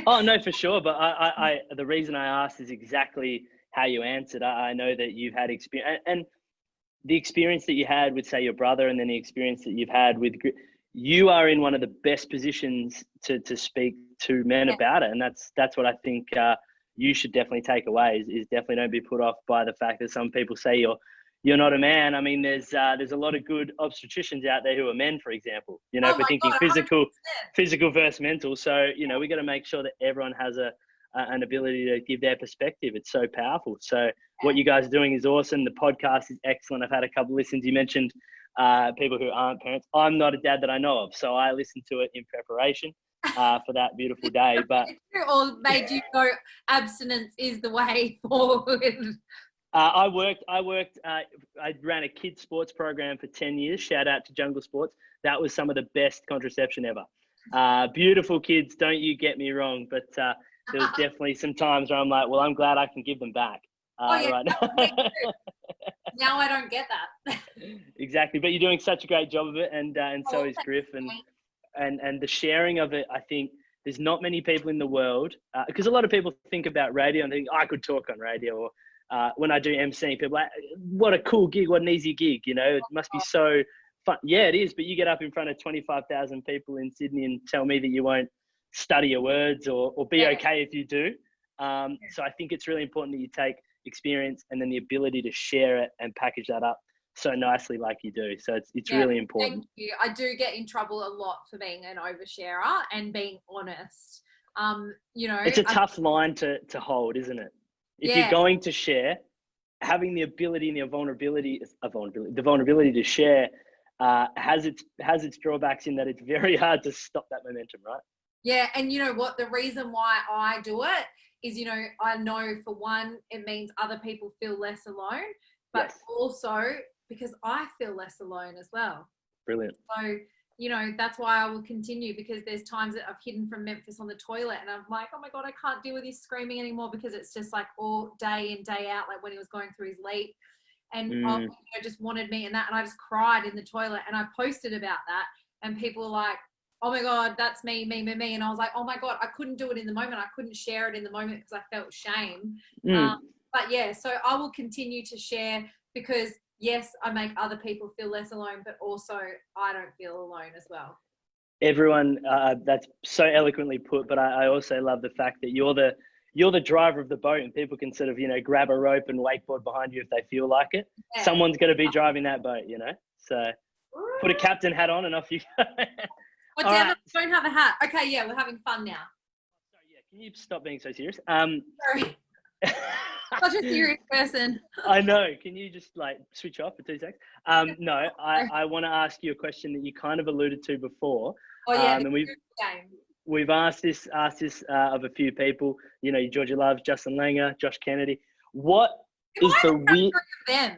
Oh no, for sure. But I the reason I asked is exactly how you answered. I know that you've had experience, and the experience that you had with, say, your brother, and then the experience that you've had with, you are in one of the best positions to speak to men about it. And that's what I think you should definitely take away is definitely don't be put off by the fact that some people say you're not a man. I mean, there's a lot of good obstetricians out there who are men, for example, you know, for thinking physical versus mental. So, you know, we got to make sure that everyone has an ability to give their perspective. It's so powerful. So what you guys are doing is awesome. The podcast is excellent. I've had a couple listens. You mentioned people who aren't parents. I'm not a dad that I know of, so I listened to it in preparation for that beautiful day. But or made you go, abstinence is the way forward. I ran a kids sports program for 10 years. Shout out to Jungle Sports. That was some of the best contraception ever. Beautiful kids, don't you get me wrong, but there was definitely some times where I'm like, well, I'm glad I can give them back. Right now. Now I don't get that. Exactly, but you're doing such a great job of it, and so is Griff, and the sharing of it. I think there's not many people in the world, because a lot of people think about radio and think, I could talk on radio, or when I do emceeing, people are like, what a cool gig, what an easy gig, you know, it must be so fun. Yeah, it is, but you get up in front of 25,000 people in Sydney and tell me that you won't study your words or be okay if you do. So I think it's really important that you take experience and then the ability to share it and package that up so nicely like you do. So it's really important. Thank you. I do get in trouble a lot for being an oversharer and being honest. You know, it's a tough line to hold, isn't it? If you're going to share, having the ability and the vulnerability to share has its drawbacks in that it's very hard to stop that momentum, right? Yeah, and you know what? The reason why I do it is, you know, I know for one, it means other people feel less alone, but also because I feel less alone as well. Brilliant. So, you know, that's why I will continue, because there's times that I've hidden from Memphis on the toilet and I'm like, oh my God, I can't deal with his screaming anymore, because it's just like all day in, day out, like when he was going through his leap. And you know, just wanted me and that. And I just cried in the toilet, and I posted about that, and people were like, oh my God, that's me. And I was like, oh my God, I couldn't do it in the moment. I couldn't share it in the moment because I felt shame. But yeah, so I will continue to share, because yes, I make other people feel less alone, but also I don't feel alone as well. Everyone, that's so eloquently put, but I also love the fact that you're the driver of the boat, and people can sort of, you know, grab a rope and wakeboard behind you if they feel like it. Yeah. Someone's going to be driving that boat, you know, so put a captain hat on and off you go. Oh, damn it, I don't have a hat. Okay, yeah, we're having fun now. Sorry, yeah. Can you stop being so serious? Sorry. Such a serious person. I know. Can you just like switch off for 2 seconds? No, I want to ask you a question that you kind of alluded to before. Oh yeah, and we've asked this of a few people. You know, Georgia Love, Justin Langer, Josh Kennedy. What is the weird? Them.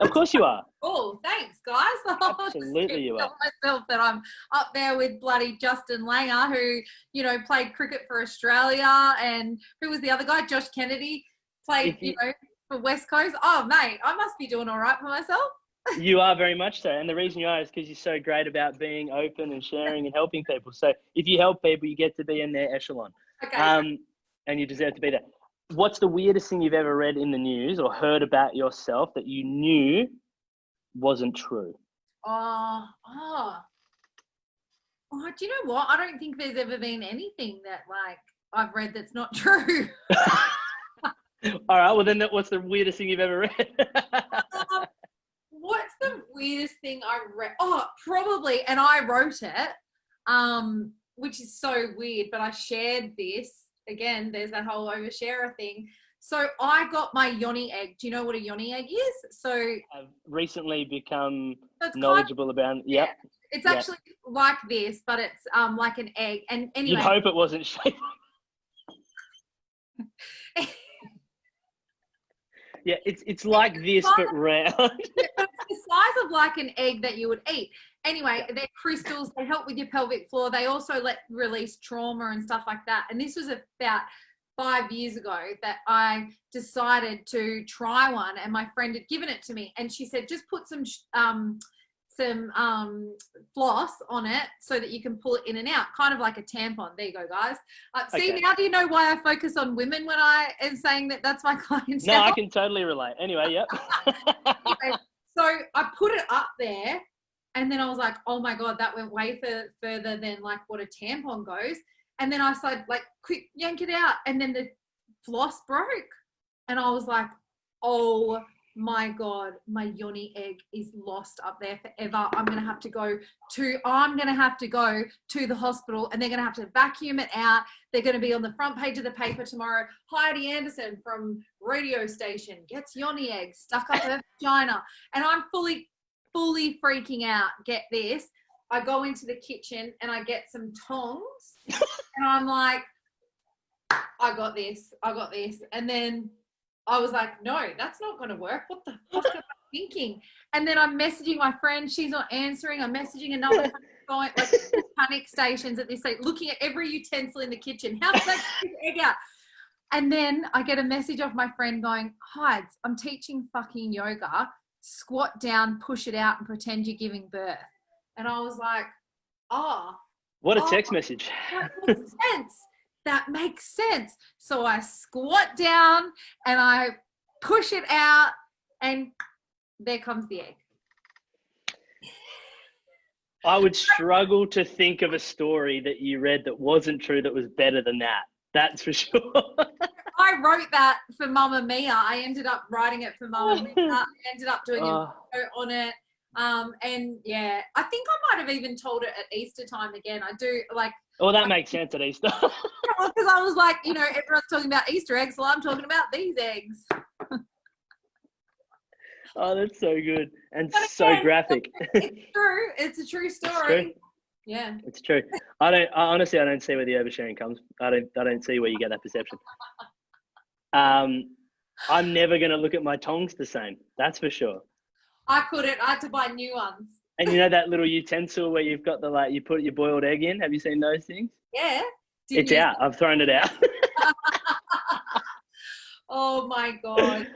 Of course you are. Oh, thanks, guys. Absolutely you are. Myself that I'm up there with bloody Justin Langer, who, you know, played cricket for Australia, and who was the other guy? Josh Kennedy played, you know, for West Coast. Oh, mate, I must be doing all right for myself. You are very much so. And the reason you are is because you're so great about being open and sharing and helping people. So if you help people, you get to be in their echelon. Okay. And you deserve to be there. What's the weirdest thing you've ever read in the news or heard about yourself that you knew wasn't true? Do you know what? I don't think there's ever been anything that like I've read that's not true. All right. Well, then what's the weirdest thing you've ever read? What's the weirdest thing I read? Oh, probably, and I wrote it, which is so weird, but I shared this. Again, there's that whole oversharer thing. So I got my yoni egg. Do you know what a yoni egg is? So I've recently become knowledgeable about it. Yep. It's actually like this, but it's like an egg. And anyway, you'd hope it wasn't shaped. Yeah, it's like this but round. It's the size of like an egg that you would eat. Anyway, they're crystals. They help with your pelvic floor. They also release trauma and stuff like that. And this was about 5 years ago that I decided to try one, and my friend had given it to me, and she said, just put some floss on it so that you can pull it in and out, kind of like a tampon. There you go, guys. See, now do you know why I focus on women when I am saying that that's my clientele? No, I can totally relate. Anyway, yep. Anyway, so I put it up there, and then I was like, oh my God, that went way further than like what a tampon goes. And then I said, like, quick, yank it out. And then the floss broke. And I was like, oh my God, my yoni egg is lost up there forever. I'm going to have to go to the hospital, and they're going to have to vacuum it out. They're going to be on the front page of the paper tomorrow. Heidi Anderson from radio station gets yoni egg stuck up her vagina. And I'm fully freaking out. Get this. I go into the kitchen and I get some tongs and I'm like, I got this. And then I was like, no, that's not going to work. What the fuck am I thinking? And then I'm messaging my friend. She's not answering. I'm messaging another going like panic stations at this stage, looking at every utensil in the kitchen. How does I get this egg out? And then I get a message off my friend going, Hides, I'm teaching fucking yoga. Squat down, push it out, and pretend you're giving birth. And I was like, what a text message. That makes sense. That makes sense. So I squat down and I push it out, and there comes the egg. I would struggle to think of a story that you read that wasn't true that was better than that. That's for sure. I wrote that for Mamma Mia. I ended up writing it for Mamma Mia. I ended up doing a video on it. And yeah, I think I might have even told it at Easter time again. I do like. Oh, that makes sense at Easter. Well, because I was like, you know, everyone's talking about Easter eggs, well, I'm talking about these eggs. Oh, that's so good and so graphic. It's true. It's a true story. True. Yeah, it's true. Honestly, I don't see where the oversharing comes. I don't see where you get that perception. I'm never going to look at my tongs the same. That's for sure. I couldn't. I had to buy new ones. And you know that little utensil where you've got you put your boiled egg in? Have you seen those things? Yeah. It's out. I've thrown it out. Oh my God.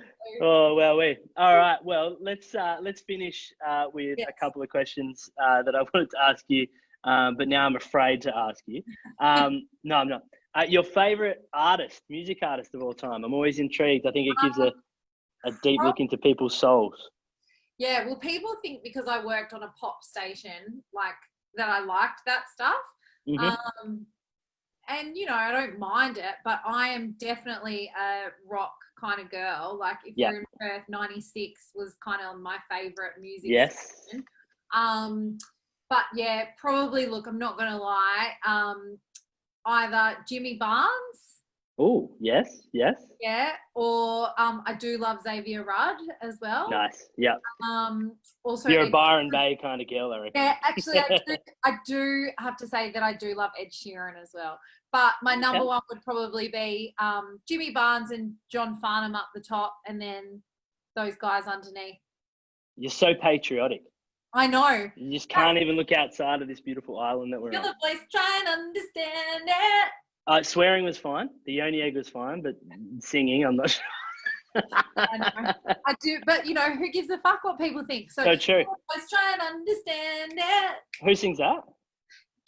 Oh, well, all right. Well, let's finish with a couple of questions that I wanted to ask you, but now I'm afraid to ask you. No, I'm not. Your favorite music artist of all time? I'm always intrigued. I think it gives a deep look into people's souls. Yeah, well, people think because I worked on a pop station, like that I liked that stuff. Mm-hmm. And, you know, I don't mind it, but I am definitely a rock kind of girl. Like if you're in Perth, 96 was kind of my favorite music station. But yeah, probably, look, I'm not going to lie, either Jimmy Barnes. Oh, yes. Yeah, or I do love Xavier Rudd as well. Nice. Yeah. Also, You're a Byron Bay kind of girl, I reckon. Yeah, actually, I do have to say that I do love Ed Sheeran as well. But my number one would probably be Jimmy Barnes and John Farnham up the top, and then those guys underneath. You're so patriotic. I know. You just can't even look outside of this beautiful island that we're on. The voice trying to understand it. Swearing was fine. The yoni egg was fine, but singing, I'm not sure. I do, but you know, who gives a fuck what people think? So true. Let's try and understand it. Who sings that?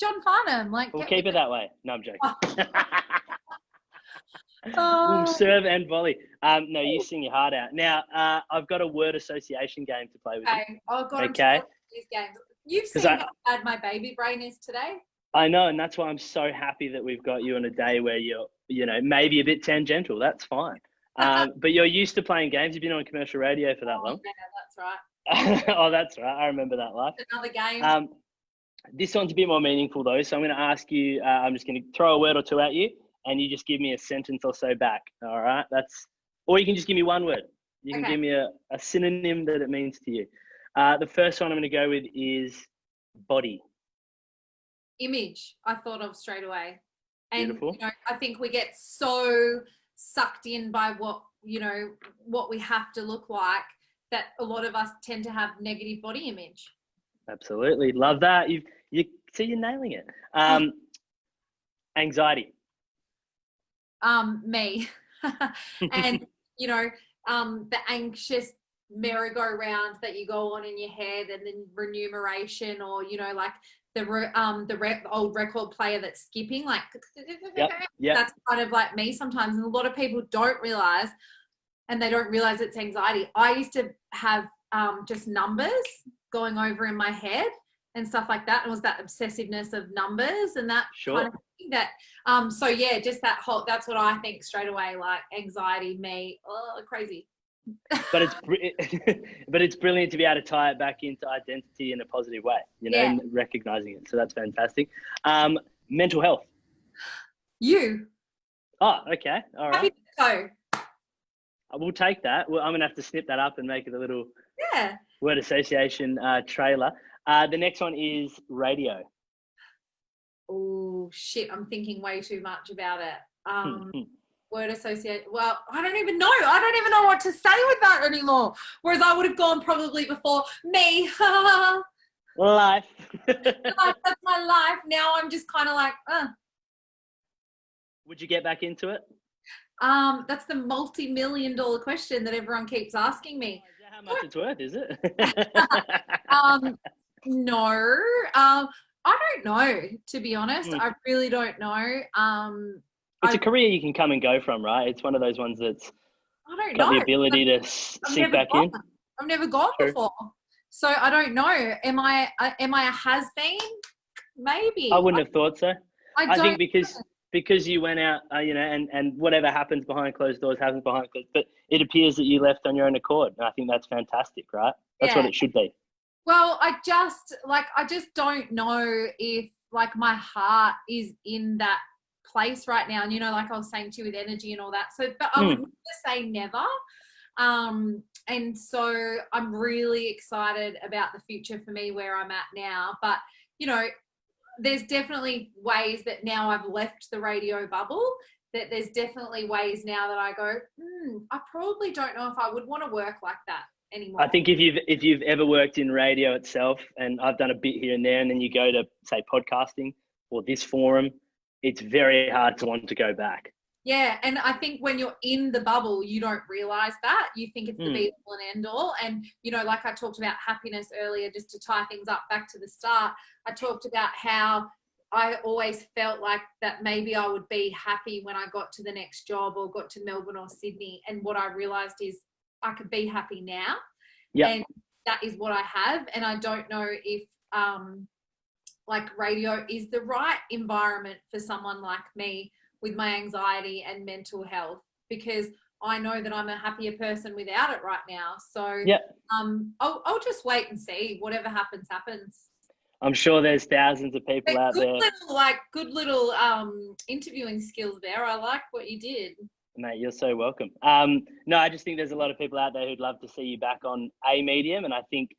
John Farnham. We'll keep it that way. No, I'm joking. Oh. Serve and volley. No, you sing your heart out. Now, I've got a word association game to play with you. Oh God, okay. These games. You've seen how bad my baby brain is today. I know, and that's why I'm so happy that we've got you on a day where you're, maybe a bit tangential. That's fine. But you're used to playing games. You've been on commercial radio for that long. Yeah, that's right. Oh, that's right. I remember that life. Another game. This one's a bit more meaningful though. So I'm going to ask you, I'm just going to throw a word or two at you and you just give me a sentence or so back. All right. Or you can just give me one word. You can give me a synonym that it means to you. The first one I'm going to go with is body. Image, I thought of straight away. And beautiful. I think we get so sucked in by what we have to look like that a lot of us tend to have negative body image. Absolutely. Love that. You're nailing it. Anxiety. Me. And the anxious merry-go-round that you go on in your head, and then remuneration, or like the old record player that's skipping, like yep. That's kind of like me sometimes, and a lot of people don't realize, and they don't realize it's anxiety. I used to have just numbers going over in my head and stuff like that, and it was that obsessiveness of numbers and that kind of thing that so yeah, just that's what I think straight away, like anxiety, me, crazy. But it's brilliant to be able to tie it back into identity in a positive way, and recognizing it. So that's fantastic. Mental health. You. Oh, okay. All right. So. We'll take that. Well, I'm going to have to snip that up and make it a little word association trailer. The next one is radio. Oh, shit. I'm thinking way too much about it. Word associate. Well, I don't even know. I don't even know what to say with that anymore. Whereas I would have gone probably before me. Life. That's my life. Now I'm just kind of like, Would you get back into it? That's the multi-million-dollar question that everyone keeps asking me. Is that how much it's worth, is it? No. I don't know, to be honest. I really don't know. It's a career you can come and go from, right? It's one of those ones that's got the ability to sink back in. I've never gone before, so I don't know. Am I a has-been? Maybe. I wouldn't have thought so. I think because you went out, and whatever happens behind closed doors happens behind closed. But it appears that you left on your own accord, and I think that's fantastic, right? That's what it should be. Well, I just don't know if my heart is in that place right now. And like I was saying to you with energy and all that. So, but I would never say never. And so I'm really excited about the future for me where I'm at now. But there's definitely ways that now I've left the radio bubble, that there's definitely ways now that I go, I probably don't know if I would want to work like that anymore. I think if you've ever worked in radio itself, and I've done a bit here and there, and then you go to say podcasting or this forum, it's very hard to want to go back. Yeah, and I think when you're in the bubble, you don't realise that. You think it's the be-all and end-all. And, like I talked about happiness earlier, just to tie things up back to the start, I talked about how I always felt like that maybe I would be happy when I got to the next job or got to Melbourne or Sydney. And what I realised is I could be happy now. Yep. And that is what I have. And I don't know if radio is the right environment for someone like me with my anxiety and mental health, because I know that I'm a happier person without it right now. So I'll just wait and see. Whatever happens, happens. I'm sure there's thousands of people out there. Good little interviewing skills there. I like what you did. Mate, you're so welcome. No, I just think there's a lot of people out there who'd love to see you back on a medium, and I think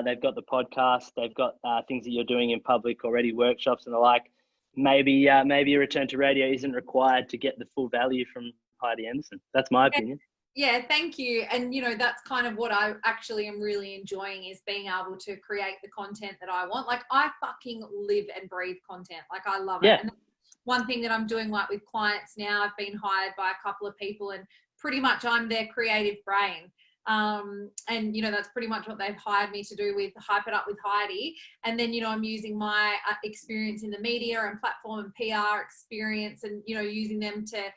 they've got the podcast, they've got things that you're doing in public already, workshops and the like. Maybe a return to radio isn't required to get the full value from Heidi Anderson. That's my opinion. Yeah, thank you. And, that's kind of what I actually am really enjoying, is being able to create the content that I want. Like, I fucking live and breathe content. Like, I love it. And one thing that I'm doing, like, with clients now, I've been hired by a couple of people, and pretty much I'm their creative brain. And, that's pretty much what they've hired me to do with Hype It Up with Heidi. And then, I'm using my experience in the media and platform and PR experience, and, using them to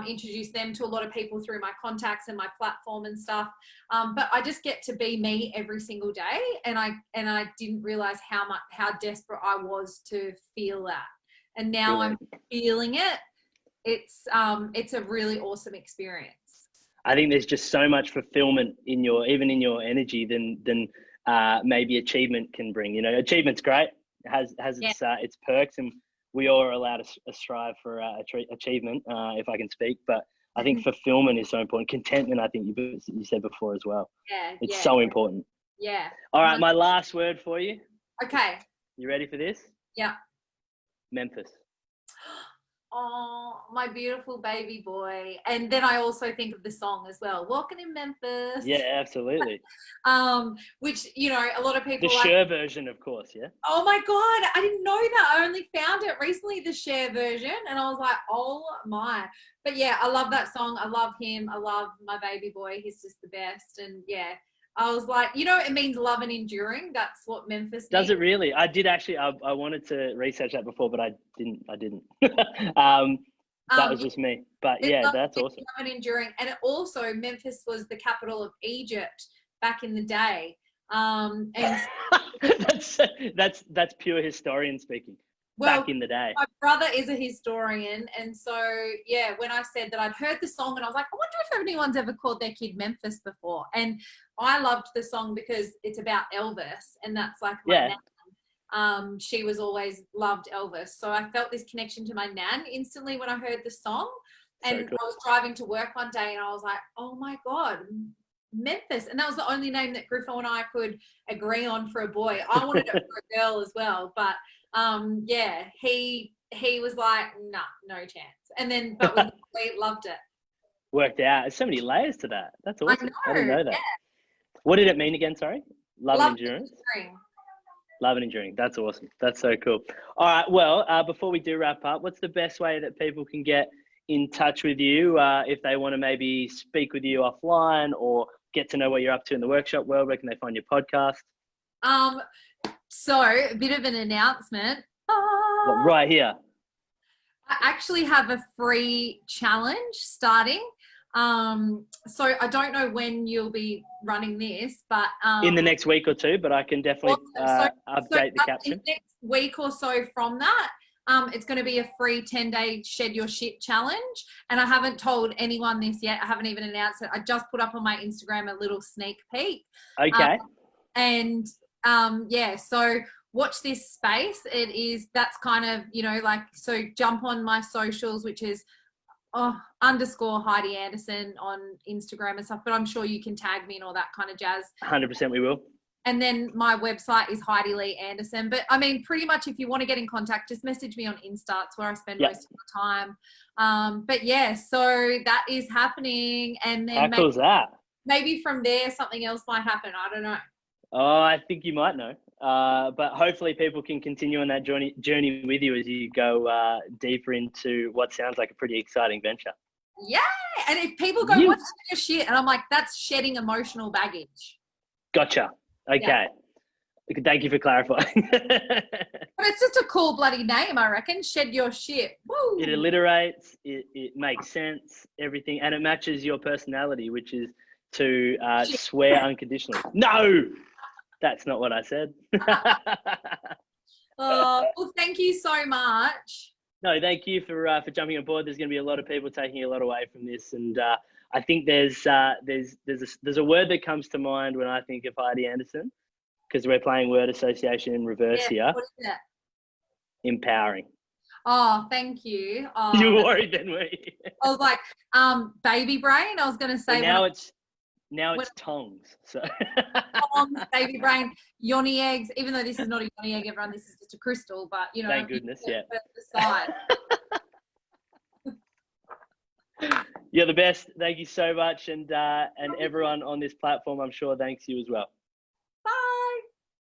introduce them to a lot of people through my contacts and my platform and stuff. But I just get to be me every single day. And I didn't realize how desperate I was to feel that. And now I'm feeling it. It's a really awesome experience. I think there's just so much fulfillment in your energy than maybe achievement can bring. Achievement's great. It has its perks, and we all are allowed to strive for achievement, if I can speak. But I think fulfillment is so important. Contentment, I think you said before as well. Yeah. It's so important. Yeah. All right, my last word for you. Okay. You ready for this? Yeah. Memphis. Oh, my beautiful baby boy. And then I also think of the song as well, Walking in Memphis. Yeah, absolutely. Which, a lot of people the Cher version, of course, yeah. Oh my God, I didn't know that. I only found it recently, the Cher version, and I was like, oh my. But yeah, I love that song. I love him. I love my baby boy. He's just the best. And yeah, I was like, it means love and enduring. That's what Memphis means. Does it really? I did actually. I wanted to research that before, but I didn't. That was just me. But yeah, that's awesome. Love and enduring. And it also, Memphis was the capital of Egypt back in the day. And that's pure historian speaking. Well, back in the day. My brother is a historian, and so yeah, when I said that I'd heard the song, and I was like, I wonder if anyone's ever called their kid Memphis before. And I loved the song because it's about Elvis, and that's like my nan. She was always loved Elvis, so I felt this connection to my nan instantly when I heard the song. And so cool. I was driving to work one day, and I was like, oh my God, Memphis. And that was the only name that Griffo and I could agree on for a boy. I wanted it for a girl as well, but yeah, he was like, nah, no chance. And then, but we loved it. Worked out. There's so many layers to that. That's awesome. I didn't know that. Yeah. What did it mean again? Sorry. Love and endurance. Enduring. Love and enduring. That's awesome. That's so cool. All right. Well, before we do wrap up, what's the best way that people can get in touch with you if they want to maybe speak with you offline or get to know what you're up to in the workshop world? Where can they find your podcast? So a bit of an announcement. Well, right here. I actually have a free challenge starting. So I don't know when you'll be running this, but in the next week or two, but I can definitely update the caption. In the next week or so from that, it's going to be a free 10-day shed your shit challenge. And I haven't told anyone this yet. I haven't even announced it. I just put up on my Instagram a little sneak peek. Okay. Yeah, so watch this space. That's kind of, so jump on my socials, which is _ Heidi Anderson on Instagram and stuff, but I'm sure you can tag me and all that kind of jazz. 100% we will. And then my website is Heidi Lee Anderson. But I mean, pretty much if you want to get in contact, just message me on Insta. It's where I spend most of the time. But yeah, so that is happening. And then how cool is that? Maybe from there, something else might happen. I don't know. Oh, I think you might know. But hopefully people can continue on that journey with you as you go deeper into what sounds like a pretty exciting venture. Yeah. And if people go, what's your shit? And I'm like, that's shedding emotional baggage. Gotcha. Okay. Yeah. Thank you for clarifying. But it's just a cool bloody name, I reckon. Shed your shit. Woo. It alliterates. It makes sense, everything. And it matches your personality, which is to swear unconditionally. No! That's not what I said. Well, thank you so much. No, thank you for jumping on board. There's going to be a lot of people taking a lot away from this, and I think there's a word that comes to mind when I think of Heidi Anderson: because we're playing word association in reverse here. What is it? Empowering. Oh, thank you. Oh, You were worried then, were you? I was like, baby brain. I was going to say. Well, now it's tongues. So tongues, baby brain, yoni eggs. Even though this is not a yoni egg, everyone, this is just a crystal. But you know, thank goodness, yeah. You're the best. Thank you so much, and everyone on this platform, I'm sure, thanks you as well.